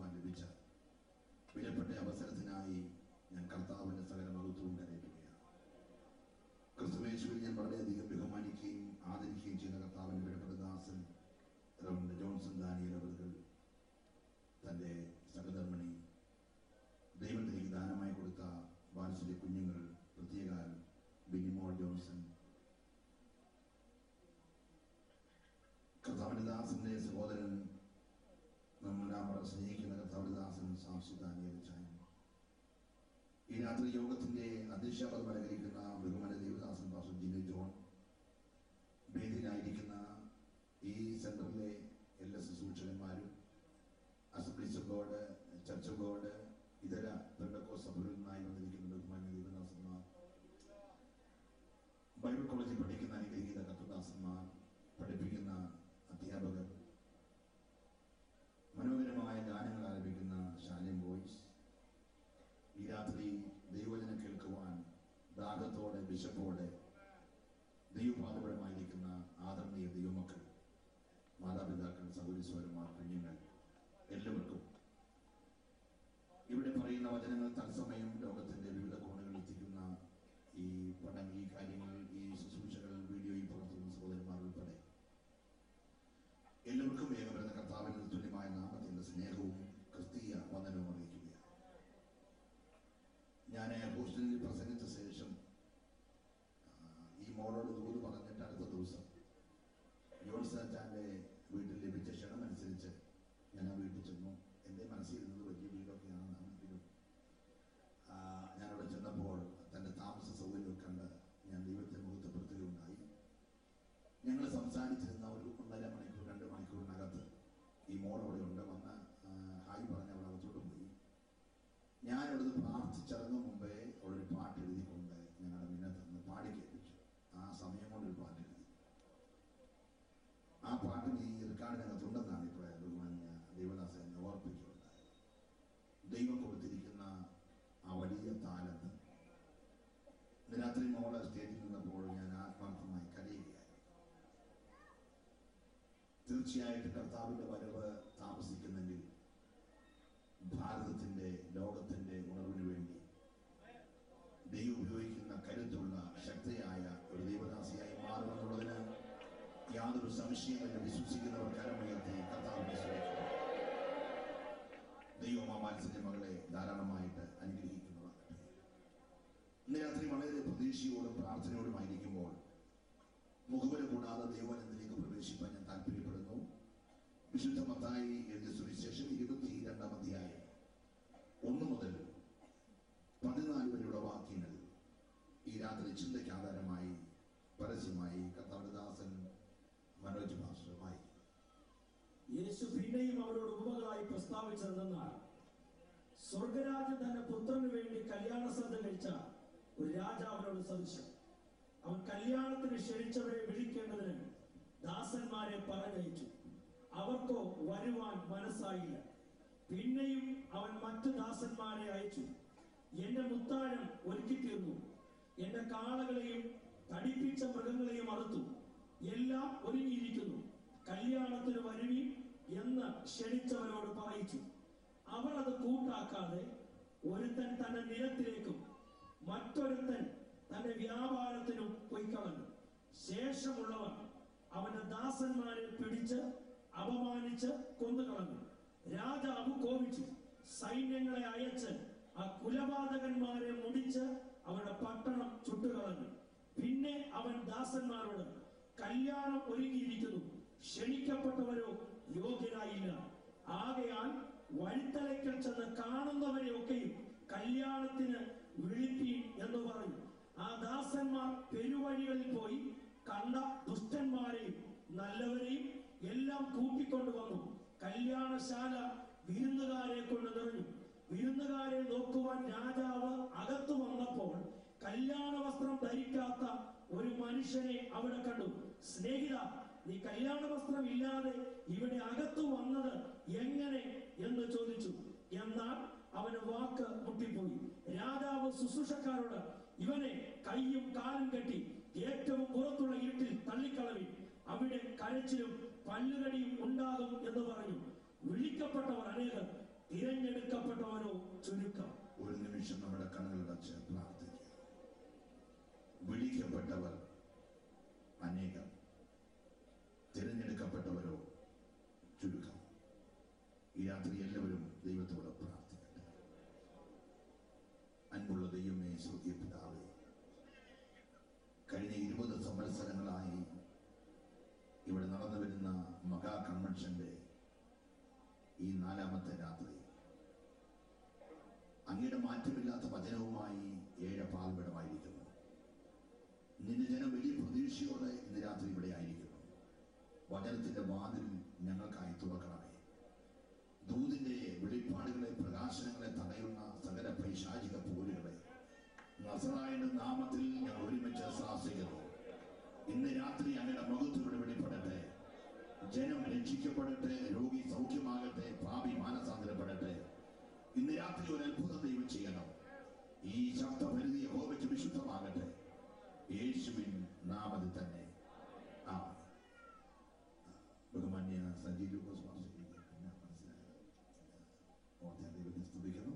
പ്രാപിക്കുവാൻ ലഭിച്ച വിലപ്പെട്ട അവസരത്തിനായി ഞാൻ കർത്താവിന്റെ സകല മഹത്വവും കരയറ്റുകയാണ്. ക്രിസ്തുയേശുവിൽ ഞാൻ വളരെയധികം ബഹുമാനിക്കുകയും ആദരിക്കുകയും ചെയ്യുന്ന കർത്താവിന്റെ വിലപ്പെട്ട ദാസൻ റവറൻഡ് ജോൺസൺ ദാനിയേൽ അവറുകൾ തൻ്റെ സഹധർമ്മിണി ദൈവത്തിലേക്ക് ദാനമായി കൊടുത്ത വാത്സല്യ കുഞ്ഞുങ്ങൾ, പ്രത്യേക ബിനിമോൾ ജോൺസൺ, കർത്താവിന്റെ ദാസന്റെ സഹോദരൻ, നമ്മളെല്ലാം വളരെ സ്നേഹിക്കുന്ന കർത്താവിന്റെ ദാസൻ സാംസി ദാനിയേൽ ചായൻ, ഈ രാത്രി യോഗത്തിന്റെ അധ്യക്ഷപദം അലങ്കരിക്കുന്ന ബഹുമാന ദൈവദാസൻ പാസ്റ്റർ ജിനു ജോൺ, വേദിയിലായിരിക്കുന്ന ഈ സെന്ററിലെ എല്ലാ ശുശ്രൂഷകന്മാരും, Assemblies of God, church of God, ഇതര പെന്തക്കോസ്ത് സഭകളിൽ നിന്നായി വന്നിരിക്കുന്ന ബഹുമാന ദൈവദാസന്മാർ, ബൈബിൾ കോളേജിൽ പഠിക്കുന്ന അനുഗ്രഹീത കർത്തദാസന്മാർ, പഠിപ്പിക്കുന്ന അധ്യാപകർ, മനോഹരമായ ഗാനങ്ങൾ ആലപിക്കുന്ന ശാലിം ബോയ്സ്, ഈ രാത്രി ദൈവവചനം കേൾക്കുവാൻ ദാഹത്തോടെ വിശപ്പോടെ ദൈവപാദപരമായിരിക്കുന്ന ആദരണീയ ദൈവമക്കൾ, മാതാപിതാക്കൾ, സഹോദരീസഹോദരന്മാർ, കുഞ്ഞുങ്ങൾ, എല്ലാവർക്കും ഇവിടെ പറയുന്ന വചനങ്ങൾ തത്സമയം ലോകത്തിന്റെ വിവിധ കോണുകളിൽ എത്തിക്കുന്ന ഈ ഈ കാര്യങ്ങൾ, ഈ ശുശ്രൂഷകൾ വീഡിയോയിൽ പുറത്തുന്ന സഹോദരന്മാർ ഉൾപ്പെടെ എല്ലാവർക്കും ഏകപരന്ന കർത്താവിന്റെ തുല്യമായ നാമത്തിന്റെ സ്നേഹവും ക്രിസ്തീയ വന്ദനവും അറിയിക്കുകയാണ്. ഞാൻ ഹോസ്റ്റലിൽ പ്രസംഗിച്ച ശേഷം ഈ മോളോട് ദൂത് പറഞ്ഞിട്ട് അടുത്ത ദിവസം ജോൺസാന്റെ വീട്ടിൽ ലഭിച്ച ക്ഷണം അനുസരിച്ച് ഞാൻ ആ വീട്ടിൽ ചെന്നു. എൻ്റെ മനസ്സിലിരുന്നത് വലിയ വീടൊക്കെയാണെന്നാണെങ്കിലും ഞാനവിടെ ചെന്നപ്പോൾ തൻ്റെ താമസ സൗകര്യം കണ്ട് ഞാൻ ദൈവത്തെ മുഖത്തപ്പെടുത്തുകയുണ്ടായി. ഞങ്ങൾ സംസാരിച്ചിരുന്ന ഒരു 1.5 മണിക്കൂർ 2 മണിക്കൂറിനകത്ത് ഈ മോൾ അവിടെ ഉണ്ട്. വന്ന് ഹായ് പറഞ്ഞ് അവിടെ അകത്തോട്ട് പോയി. ഞാനവിടുന്ന് പ്രാർത്ഥിച്ചിറങ്ങും മുമ്പേ അവിടെ ഒരു പാട്ട് എഴുതിക്കൊണ്ട് ഞങ്ങളുടെ മിന്നത്ത് പാടി കേൾപ്പിച്ചു. ആ സമയം കൊണ്ടൊരു പാട്ട് എഴുതി. ആ പാട്ട് ഈ റെക്കോർഡിനകത്തുണ്ടെന്നാണ് ഇപ്പോൾ ബഹുമാന്യ ദൈവദാസൻ എന്നെ ഓർപ്പിക്കുകയുണ്ടായത്. ദൈവം കൊടുത്തിരിക്കുന്ന ആ വലിയ താലത്ത് ഇന്ന് രാത്രി മോളെ സ്റ്റേജിൽ നിന്നപ്പോൾ ഞാൻ ആത്മാർത്ഥമായി കരയുകയായി. തീർച്ചയായിട്ടും കർത്താവിന്റെ വരവ് താമസിക്കുന്നെങ്കിൽ ഭാരതത്തിന്റെ, ലോകത്തിന്റെ ഉണർവിന് വേണ്ടി ദൈവം ഉപയോഗിക്കുന്ന കരുത്തുള്ള ശക്തിയായ ഒരു ദൈവദാസിയായി മാറുമെന്നുള്ളതിന് യാതൊരു സംശയമില്ല. വിശ്വസിക്കുന്നവർ കരമുയർത്തി കർത്താവിനെ സ്തുതിക്കുന്നു. ദൈവം ആ വാത്സല്യ മകളെ ധാരാളമായിട്ട് അനുഗ്രഹിക്കുന്നതാകട്ടെ. ഇന്ന് രാത്രി വളരെ പ്രതീക്ഷയോടും പ്രാർത്ഥനയോടുമായിരിക്കുമ്പോൾ മുഖവര കൂടാതെ ദൈവവചനത്തിലേക്ക് പ്രവേശിപ്പാൻ ഞാൻ താല്പര്യപ്പെടുന്നു. വിശുദ്ധ മത്തായി എഴുതിയ സുവിശേഷം 22-ാം അധ്യായം 1 മുതൽ 14 വരെയുള്ള വാക്യങ്ങൾ ഈ രാത്രി ചിന്തയ്ക്ക് ആധാരമായി പരസ്യമായി കർത്താവിന്റെ ദാസൻ മനോജ് ഭാഷമായി യേശു പിന്നെയും അവരോട് ഉപമകളായി പ്രസ്താവിച്ചതെന്നാൽ, സ്വർഗരാജ്യം തന്റെ പുത്രന് വേണ്ടി കല്യാണ സദ്യ കഴിച്ച ഒരു രാജാവിനോട് സദൃശം. അവൻ കല്യാണത്തിന് ക്ഷണിച്ചവരെ വിളിക്കേണ്ടതിന് ദാസന്മാരെ പറഞ്ഞയച്ചു. അവർക്കോ വരുവാൻ മനസ്സായില്ല. പിന്നെയും അവൻ മറ്റു ദാസന്മാരെ അയച്ചു. എന്റെ മുത്താഴം ഒരുക്കി തീർന്നു, എന്റെ കാളകളെയും തടിപ്പിച്ച മൃഗങ്ങളെയും അറുത്തു, എല്ലാം ഒരുങ്ങിയിരിക്കുന്നു, കല്യാണത്തിന് വരുവീൻ എന്ന് ക്ഷണിച്ചവരോട് പറയിച്ചു. അവർ അത് കൂട്ടാക്കാതെ ഒരുത്തൻ തന്റെ നിലത്തിലേക്കും മറ്റൊരുത്തൻ തന്റെ വ്യാപാരത്തിനും പൊയ്ക്കളഞ്ഞു. ശേഷമുള്ളവർ അവന്റെ ദാസന്മാരെ പിടിച്ച് അപമാനിച്ച് കൊന്നുകളഞ്ഞു. രാജാവ് കോപിച്ചു, സൈന്യങ്ങളെ അയച്ച് ആ കുലപാതകന്മാരെ മുടിച്ച് അവരുടെ പട്ടണം ചുട്ടുകളഞ്ഞു. പിന്നെ അവൻ ദാസന്മാരോട്, കല്യാണം ഒരുങ്ങിയിരിക്കുന്നു, ക്ഷണിക്കപ്പെട്ടവരോ യോഗ്യരായില്ല. ആകയാൽ വഴിത്തലയ്ക്കൽ ചെന്ന് കാണുന്നവരെയൊക്കെയും കല്യാണത്തിന് വിളിപ്പീൻ എന്ന് പറഞ്ഞു. ആ ദാസന്മാർ പെരുവഴികളിൽ പോയി കണ്ട ദുഷ്ടന്മാരെയും നല്ലവരെയും എല്ലാം കൂട്ടിക്കൊണ്ടുവന്നു. കല്യാണശാല വിരുന്നുകാരെ കൊണ്ട് നിറഞ്ഞു. വിരുന്നുകാരെ നോക്കുവാൻ രാജാവ് അകത്തു വന്നപ്പോൾ കല്യാണ വസ്ത്രം ധരിക്കാത്ത ഒരു മനുഷ്യനെ അവിടെ കണ്ടു. സ്നേഹിത, നീ കല്യാണ വസ്ത്രം ഇല്ലാതെ ഇവിടെ അകത്തു വന്നത് എങ്ങനെ എന്ന് ചോദിച്ചു. എന്നാൽ അവന് വാക്ക് മുട്ടിപ്പോയി. രാജാവ് ശുശ്രൂഷക്കാരോട്, ഇവനെ കൈയും കാലും കെട്ടി ഏറ്റവും പുറത്തുള്ള ഇരുട്ടിൽ തള്ളിക്കളവിൻ, അവിടെ കരച്ചിലും പല്ലുകടിയും ഉണ്ടാകും എന്ന് പറഞ്ഞു. വിളിക്കപ്പെട്ടവർ അനേകർ തിരഞ്ഞെടുക്കപ്പെട്ടവരോ ചുരുക്കം. ഒരു നിമിഷം നമ്മുടെ കണ്ണുകളടച്ച് പ്രാർത്ഥിക്കുക. വിളിക്കപ്പെട്ടവർ അനേകം, തിരഞ്ഞെടുക്കപ്പെട്ടവരോ ചുരുക്കം. ഈ രാത്രി എല്ലാവരും ദൈവത്തോട് പ്രാർത്ഥിക്കട്ടെ. അൻപുള്ള ദൈവമേ, സ്വർഗീയ പിതാവേ, കഴിഞ്ഞ 20 സംവത്സരങ്ങളായി ഇവിടെ നടന്നു വരുന്ന മഹാ കൺവെൻഷന്റെ ഈ 4ാമത്തെ രാത്രി അങ്ങയുടെ മാറ്റമില്ലാത്ത വചനവുമായി ഏഴ് പാൽപടമായിരിക്കുന്നു. നിന്റെ ജനം വലിയ പ്രതീക്ഷയോടെ ഇന്ന് രാത്രി ഇവിടെ ആയിരിക്കുന്നു. വചനത്തിന്റെ വാതിൽ ഞങ്ങൾക്കായി തുറക്കണമേ. ദൂതിന്റെ വെളിപ്പാടുകളെ, പ്രകാശനങ്ങളെ തടയുന്ന സകല പൈശാചിക പോരുകളെ നസറായന്റെ നാമത്തിൽ ഞങ്ങൾ ഒരുമിച്ച് ശാസിക്കുന്നു. ഇന്ന് രാത്രി അങ്ങയുടെ മഹത്വം വെളിപ്പെടട്ടെ. ജനം രക്ഷിക്കപ്പെടട്ടെ, രോഗി സൗഖ്യമാകട്ടെ, പാപി മാനസാന്തരപ്പെടട്ടെ. ഇന്ന് രാത്രി ഒരു അത്ഭുതം ദൈവം ചെയ്യണം. ഈ ശബ്ദപരിധി യഹോവയ്ക്ക് വിശുദ്ധമാകട്ടെ. യേശുവിൻ നാമത്തിൽ തന്നെ ആമേൻ. ബഹുമാന്യ സഞ്ജി ലൂക്കോസ് ദൈവത്തെ സ്തുതിക്കുന്നു.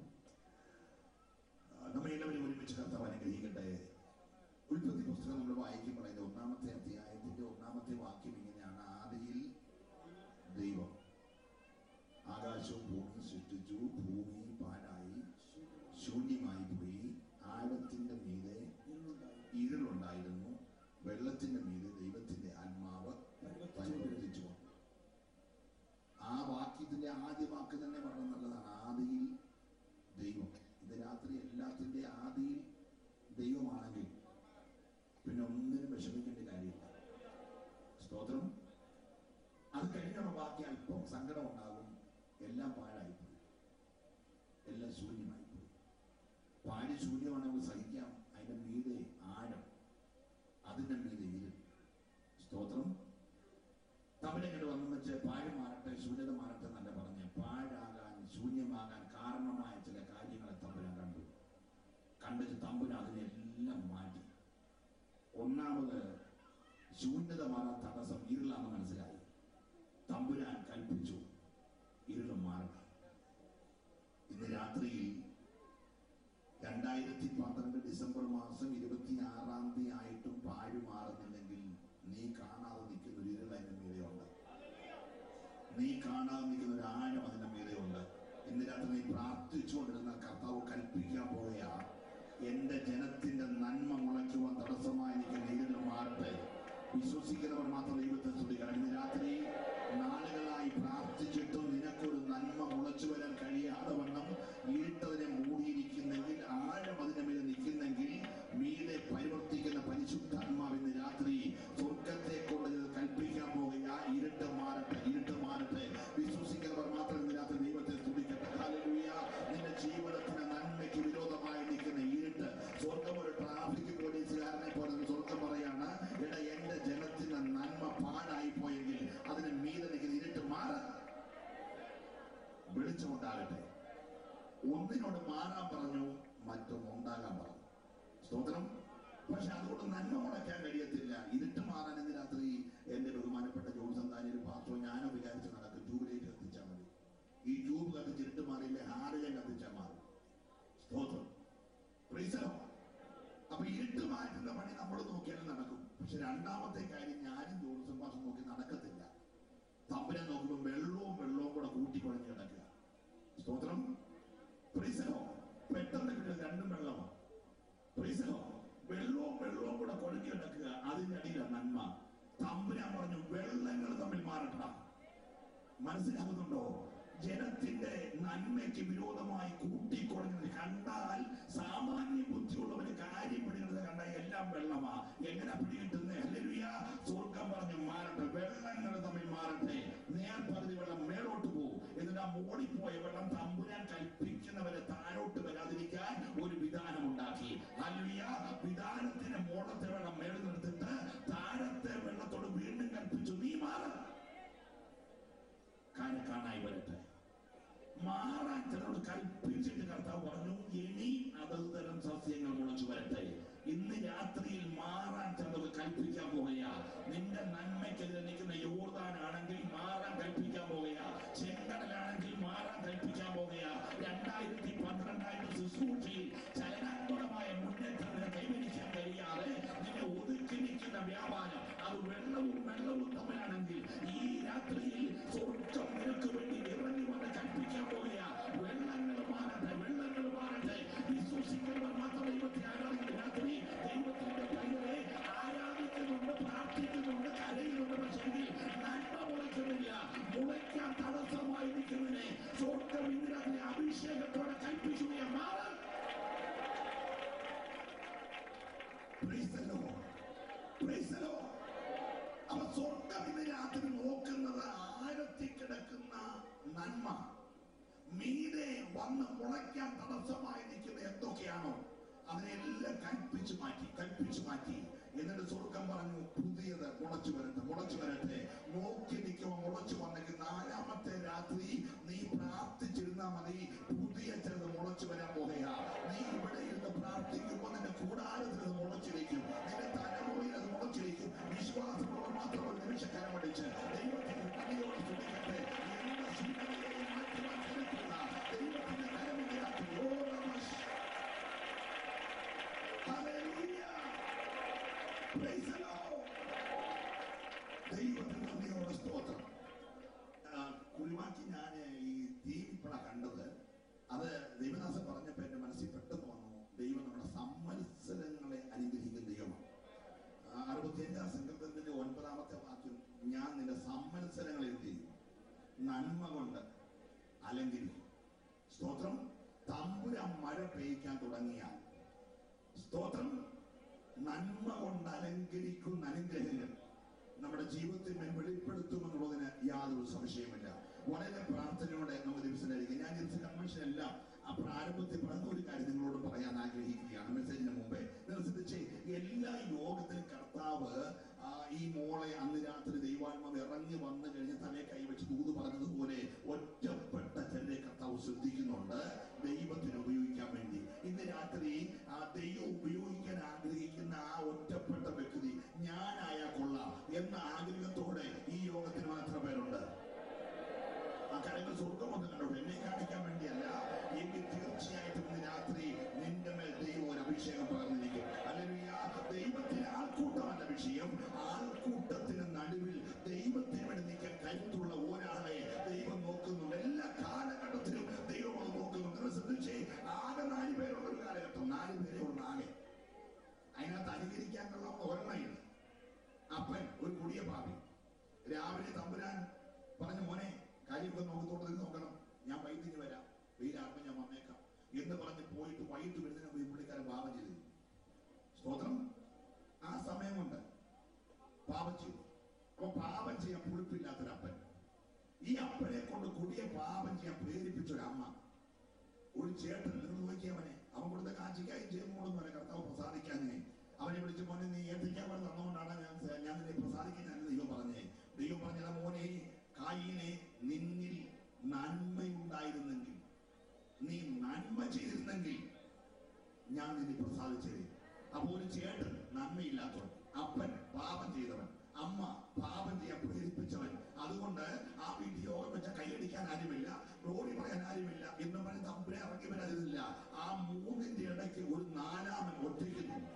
നമ്മെ എല്ലാവരും ഒരുമിച്ച് കർത്താവ് അനുഗ്രഹിക്കട്ടെ. ഉൽപ്പത്തി പുസ്തകം നമ്മൾ വായിക്കുമ്പോൾ അതിന്റെ 1-ാമത്തെ അധ്യായത്തിന്റെ 1-ാമത്തെ വാക്യം ഇങ്ങനെയാണ്: ആദിയിൽ ദൈവം ആകാശവും ഭൂമിയും സൃഷ്ടിച്ചു. ഭൂമി പാഴായി ശൂന്യമായി പോയി. ആഴത്തിന്റെ മീതെ ഇരുളുണ്ടായിരുന്നു. വെള്ളത്തിന്റെ മീതെ ദൈവത്തിന്റെ ആത്മാവ് പരിവർത്തിച്ചു വന്നു. ആ വാക്യത്തിന്റെ ആദ്യ വാക്ക് തന്നെ വളരെ നല്ലതാണ്. ആദിയിൽ ദൈവം. ഇത് രാത്രി എല്ലാത്തിന്റെ ആദിയിൽ ദൈവമാണെങ്കിൽ പിന്നെ ഒന്നിനും വിഷമിക്കേണ്ട കാര്യമില്ല. സ്തോത്രം. അത് കഴിഞ്ഞുള്ള ബാക്കി അല്പം സങ്കടം ഉണ്ടാകും. എല്ലാം പാഴായിപ്പോയി, എല്ലാം ശൂന്യമായിപ്പോയി. പാഴ് ശൂന്യമാണ്, നമുക്ക് സഹിക്കാം. അതിന്റെ മീതെ ആഴം, അതിന്റെ മീതെ ഇരുൾ. സ്തോത്രം. തമിഴങ്ങോട്ട് വന്നു വെച്ച് പാഴ് മാറട്ടെ, ശൂന്യത മാറട്ടെ എന്നല്ല പറഞ്ഞ്, പാഴാകാൻ, ശൂന്യമാകാൻ കാരണമായ ചില കാര്യങ്ങളെ തമ്പുരാൻ കണ്ടിട്ട് തമ്പുരാൻ അതിനെല്ലാം മാറ്റി. ഒന്നാമത് ശൂന്യത മാറാൻ തടസ്സം ഇരുളാന്ന് മനസ്സിലായി. തമ്പുരാൻ കൽപ്പിച്ചു ഇരുള് മാറണം. ഇന്ന് രാത്രിയിൽ 2012 ഡിസംബർ മാസം 26-ാം തീയതി ആയിട്ടും പാഴ് മാറുന്നില്ലെങ്കിൽ നീ കാണാതെ നിൽക്കുന്ന ഒരു ഇരുൾ അതിന്റെ മീതെയുണ്ട്. നീ കാണാതെ നിൽക്കുന്ന ഒരു ആഴം അതിന്റെ മീതെയുണ്ട്. ഇന്ന് രാത്രി നീ പ്രാർത്ഥിച്ചുകൊണ്ടിരുന്ന കർത്താവ് കൽപ്പിക്കാൻ പോയാ എന്റെ ജനത്തിന്റെ നന്മ മുളയ്ക്കുവാൻ തടസ്സമായി നിൽക്കുന്ന ഇരുൾ മാറട്ടെ. വിശ്വസിക്കുന്നവർ മാത്രം ദൈവത്തെ സ്തുതിക്കണം. ഇന്ന് രാത്രി നാളുകളായി പ്രാർത്ഥിച്ചിട്ടും നിനക്കൊരു നന്മ മുളച്ചു വരാൻ കഴിയാതെ വണ്ണം ഇരുട്ടതിനെ മൂടിയിരിക്കുന്നെങ്കിൽ, ആഴം അതിന്റെ മേലെ നിൽക്കുന്നെങ്കിൽ, മീതെ പരിവർത്തിക്കുന്ന പരിശുദ്ധാത്മാവ് ഇന്ന് രാത്രി സ്വർഗത്തെ കൊണ്ട് കൽപ്പിക്കാൻ പോകുക. ഇരുട്ട് മാറട്ടെ, ഇരുട്ട് മാറട്ടെ. വിശ്വസിക്കുന്നവർ മാത്രം ഇന്ന് രാത്രി ദൈവത്തെ സ്തുതിക്കട്ടെ. ഹല്ലേലൂയ. നിന്റെ ജീവിതത്തിന് നന്മയ്ക്ക് വിരോധമായി നിൽക്കുന്ന ഇരുട്ട്, സ്വർഗം ഒരു ട്രാഫിക് പോലീസുകാരനെ പോലെ സ്വർഗം പറയാണ്, എടാ എന്റെ ജനത്തിന് നന്മ പാഴായി പോയെങ്കിൽ അതിന് മീതെ നിൽക്കുന്ന ഇരുട്ട് മാറാൻ വെളിച്ചമുണ്ടാകട്ടെ. ഒന്നിനോട് മാറാൻ പറഞ്ഞു, മറ്റൊന്നുണ്ടാകാൻ പറഞ്ഞു. സ്തോത്രം. പക്ഷെ അതുകൊണ്ട് നന്മ മുളയ്ക്കാൻ കഴിയത്തില്ല. ഇരുട്ട് മാറാൻ ഇന്ന് രാത്രി എന്റെ ബഹുമാനപ്പെട്ട ജോൺ സന്താനിയുടെ പാസ്റ്റർ ഞാനും വിചാരിച്ച് നടക്കും. ട്യൂബിലേക്ക് കത്തിച്ചാൽ മതി. ഈ ട്യൂബ് കത്തിച്ച് ഇരുട്ട് മാറിയില്ലേ, ഹാരജൻ കത്തിച്ചാൽ മാറും. സ്തോത്രം. അപ്പൊ ഇരുട്ട് മാറ്റുന്ന പണി നമ്മൾ നോക്കിയാലും നടക്കും. പക്ഷെ രണ്ടാമത്തെ കാര്യം ഞാനും ജോൺസൺ പാസ്റ്റർ നോക്കി നടക്കത്തില്ല. തമ്പുരാൻ നോക്കുമ്പോൾ വെള്ളവും കൂടെ കൂട്ടിക്കുഴഞ്ഞ് കിടക്കുക. സ്തോത്രം. പെട്ടെന്ന് കിട്ടുക രണ്ടും വെള്ളമാണ്. വെള്ളവും കൂടെ കുഴഞ്ഞു കിടക്കുക. അതിന്റെ അടിയിലാണ് നന്മ. തമ്പുരാൻ പറഞ്ഞു വെള്ളങ്ങൾ തമ്മിൽ മാറട്ട. മനസ്സിലാകുന്നുണ്ടോ? ജനത്തിന്റെ നന്മയ്ക്ക് വിരോധമായി കൂട്ടിക്കുറഞ്ഞത് കണ്ടാൽ സാമാന്യ ബുദ്ധിയുള്ളവന് കാര്യം പിടിക്കുന്നത് കണ്ടാൽ എല്ലാം വെള്ളമാ. എങ്ങനെ പിടികിട്ടുന്നേ? ഹല്ലേലൂയ. സ്വർഗം പറഞ്ഞു മാറട്ടെ, വെള്ളങ്ങൾ തമ്മിൽ മാറട്ടെ. നേർപരിധി വെള്ളം മേലോട്ട് പോകും. എന്നിട്ട് ആ മോടിപ്പോയ വെള്ളം തമ്പുരാൻ കൽപ്പിക്കുന്നവരെ താഴോട്ട് വരാതിരിക്കാൻ ഒരു വിധാനം ഉണ്ടാക്കി. ഹല്ലേലൂയ. വിധാനത്തിന് മോളത്തെ വെള്ളം മേളിൽ നിർത്തിട്ട് താഴത്തെ വെള്ളത്തോട് വീണ്ടും കൽപ്പിച്ചു, നീ മാറ കാണായി വരട്ടെ. മാറാൻ ചിലരോട് കൽപ്പിച്ചിട്ട് കർത്താവ് പറഞ്ഞു, ഇനി അതത് തരം സസ്യങ്ങൾ മുളച്ചു വരട്ടെ. ഇന്ന് രാത്രിയിൽ മാറാൻ ചിലർക്ക് കൽപ്പിക്കാൻ പോകുക. നിന്റെ നന്മയ്ക്കെതിരെ നിൽക്കുന്ന യോർദാനാണെങ്കിൽ മാറാൻ കൽപ്പിക്കാൻ പോകുക. ചെങ്കടലാണെങ്കിൽ മാറാൻ കൽപ്പിക്കാൻ പോകുക. Praise the Lord. Praise the Lord. അവ സ്വർഗം ഇന്ന് രാത്രി നോക്കുന്നത് ആഴത്തിൽ കിടക്കുന്ന നന്മ മീതെ വന്ന് മുളയ്ക്കാൻ തടസ്സമായി നിൽക്കുന്ന എന്തൊക്കെയാണോ അതിനെല്ലാം കൽപ്പിച്ചു മാറ്റി എന്നിട്ട് സ്വർഗം പറഞ്ഞു പുതിയത് മുളച്ചു വരട്ടെ നോക്കി നിൽക്കുമ്പോൾ മുളച്ചു വന്നെങ്കിൽ നാലാമത്തെ രാത്രി നീ പ്രാർത്ഥിച്ചിരുന്നാ മതി, പുതിയ ചിലത് മുളച്ചു വരാൻ പോകുകയാ. നീ ഇവിടെ ഇരുന്ന് പ്രാർത്ഥിക്കുമ്പോൾ നിന്റെ കൂടാരത്തിൽ അത് മുളച്ചിരിക്കും, നിന്റെ തലമുറയിൽ അത് മുളച്ചിരിക്കും. വിശ്വാസമുള്ള മാത്രം ഒരു നിമിഷം കരമടിച്ച് ദൈവത്തിന് നന്ദിയോട് തുടിക്കട്ടെ. എന്ന ശൂന്യതയെ മാറ്റുവാൻ കരുത്തുള്ള ദൈവത്തിന്റെ കരമുകയാക്കി ദൈവത്തിന് നന്ദിയോടെ സ്തോത്രം. കുഴിമാക്കി ഞാൻ ഈ തീം ഇപ്പോഴാണ് കണ്ടത്. അത് ദൈവദാസൻ പറഞ്ഞപ്പോൾ എന്റെ മനസ്സിൽ പെട്ടെന്ന് വന്നു, ദൈവം നമ്മുടെ സമ്മത്സരങ്ങളെ അനുഗ്രഹിക്കുന്ന ദൈവമാണ്. 65 സങ്കീർത്തനത്തിന്റെ 9-ാമത്തെ വാക്യം, ഞാൻ നിന്റെ സമ്മത്സരങ്ങളെ എന്ത് ചെയ്യും? നന്മ കൊണ്ട് അലങ്കരിക്കും. സ്തോത്രം. തമ്പുരാൻ മഴ പെയ്യ്ക്കാൻ തുടങ്ങിയാൽ സ്തോത്രം നന്മ കൊണ്ട് അലങ്കരിക്കുന്ന അനുഗ്രഹങ്ങൾ നമ്മുടെ ജീവിതത്തിൽ വെളിപ്പെടുത്തുമെന്നുള്ളതിന് യാതൊരു സംശയമില്ല. വളരെ പ്രാർത്ഥനയോടെ നമുക്ക് ദിവസമായിരിക്കും. ഞാൻ ദിവസം കൺവെൻഷൻ എല്ലാം പ്രാരംഭത്തിൽ പറഞ്ഞ ഒരു കാര്യം നിങ്ങളോട് പറയാൻ ആഗ്രഹിക്കുകയാണ് മെസ്സേജിന് മുമ്പേ. ശ്രദ്ധിച്ചേ, എല്ലാ യോഗത്തിലും കർത്താവ് ഈ മോളെ അന്ന് രാത്രി ദൈവാത്മാവ് ഇറങ്ങി വന്നു കഴിഞ്ഞ് തലയെ കൈവച്ച് ദൂത് പറഞ്ഞതുപോലെ ഒറ്റപ്പെട്ട ചിലരെ കർത്താവ് ശ്രദ്ധിക്കുന്നുണ്ട് ദൈവത്തിന് ഉപയോഗിക്കാൻ വേണ്ടി. ഇന്ന് രാത്രി ദൈവം ഉപയോഗിക്കാൻ ആഗ്രഹിക്കുന്ന ആ ഒറ്റപ്പെട്ട വ്യക്തി ഞാനായാ കൊള്ളാം എന്ന ആഗ്രഹത്തോടെ ഈ യോഗത്തിന് മാത്രം പേരുണ്ട്. ആ കാര്യങ്ങൾ സ്വർഗമൊന്നും കണ്ടോട്ടെ, എന്നെ കാണിക്കാൻ വേണ്ടിയല്ല. എങ്കിൽ തീർച്ചയായിട്ടും ഇന്ന് രാത്രി നിന്റെ മേൽ ദൈവം ഒരു അഭിഷേകം പകർന്നിരിക്കും. അല്ലെങ്കിൽ ദൈവത്തിന് ആൾക്കൂട്ടമല്ല വിഷയം, ആൾക്കൂട്ടത്തിന് നടുവിൽ ദൈവത്തിന് വേണ്ടി നിൽക്കാൻ കരുത്തുള്ള ഒരാളെ ദൈവം നോക്കുന്നുണ്ട്. എല്ലാ കാലഘട്ടത്തിലും ദൈവം അത് നോക്കുന്നുണ്ട്. ശ്രദ്ധിച്ചേ, ആകെ 4 പേരുള്ള ഒരു കാലഘട്ടം, 4 പേരെ ഉള്ള ആകെ. അതിനകത്ത് അനുകരിക്കാനുള്ള ഒരെണ്ണയില്ല. അപ്പൻ ഒരു കുടിയ പാപി. രാവിലെ തമ്പുരാൻ പറഞ്ഞു, മോനെ കാര്യമൊക്കെ നോക്കണം, ഞാൻ വൈദ്യുതി വരാം, വെയിലാകുമ്പോൾ ഞാൻ വന്നേക്കാം എന്ന് പറഞ്ഞ് പോയിട്ട് വൈകിട്ട് വരുന്നതിന് മുമ്പ് പുള്ളിക്കാരൻ പാപം ചെയ്തു. സ്തോത്രം. ആ സമയം കൊണ്ട് പാപം ചെയ്തു. അപ്പൊ പാപം ചെയ്യാൻ പുളിപ്പില്ലാത്തൊരപ്പൻ, ഈ അപ്പനെ കൊണ്ട് കുടിയ പാപം ചെയ്യാൻ പ്രേരിപ്പിച്ചൊരമ്മ, ഒരു ചേട്ടൻ. നിങ്ങൾ നോക്കിയവനെ, അവൻ കൊടുത്ത കാച്ചിക്കായും ചെയ്യുമ്പോഴൊന്നും വരെ കർത്താവ് പ്രസാദിക്കാഞ്ഞേ. അവനെ വിളിച്ച്, മോനെ നീ ഏൽപ്പിക്കാൻ പോലെ തന്നുകൊണ്ടാണ് ഞാൻ നിന്നെ പ്രസാദിക്കാൻ ദൈവം പറഞ്ഞേ. ദൈവം പറഞ്ഞ, മോനെ കായീനെ, നിന്നിൽ നന്മയുണ്ടായിരുന്നെങ്കിൽ, നീ നന്മ ചെയ്തിരുന്നെങ്കിൽ ഞാൻ നിന്നെ പ്രസാദിച്ചത്. അപ്പൊ ഒരു ചേട്ടൻ നന്മയില്ലാത്തവൻ, അപ്പൻ പാപം ചെയ്തവൻ, അമ്മ പാപം ചെയ്യാൻ പ്രേരിപ്പിച്ചവൻ. അതുകൊണ്ട് ആ വീട്ടിൽ യോഗം വെച്ച കൈയടിക്കാൻ ആരുമില്ല, റോഡി പറയാൻ ആരുമില്ല എന്ന് പറഞ്ഞ് തമ്പുരെ ഇറങ്ങി വരാതിരുന്നില്ല. ആ 3ന്റെ ഇടയ്ക്ക് ഒരു 4-ാമൻ ഒറ്റയ്ക്ക് നിന്നു.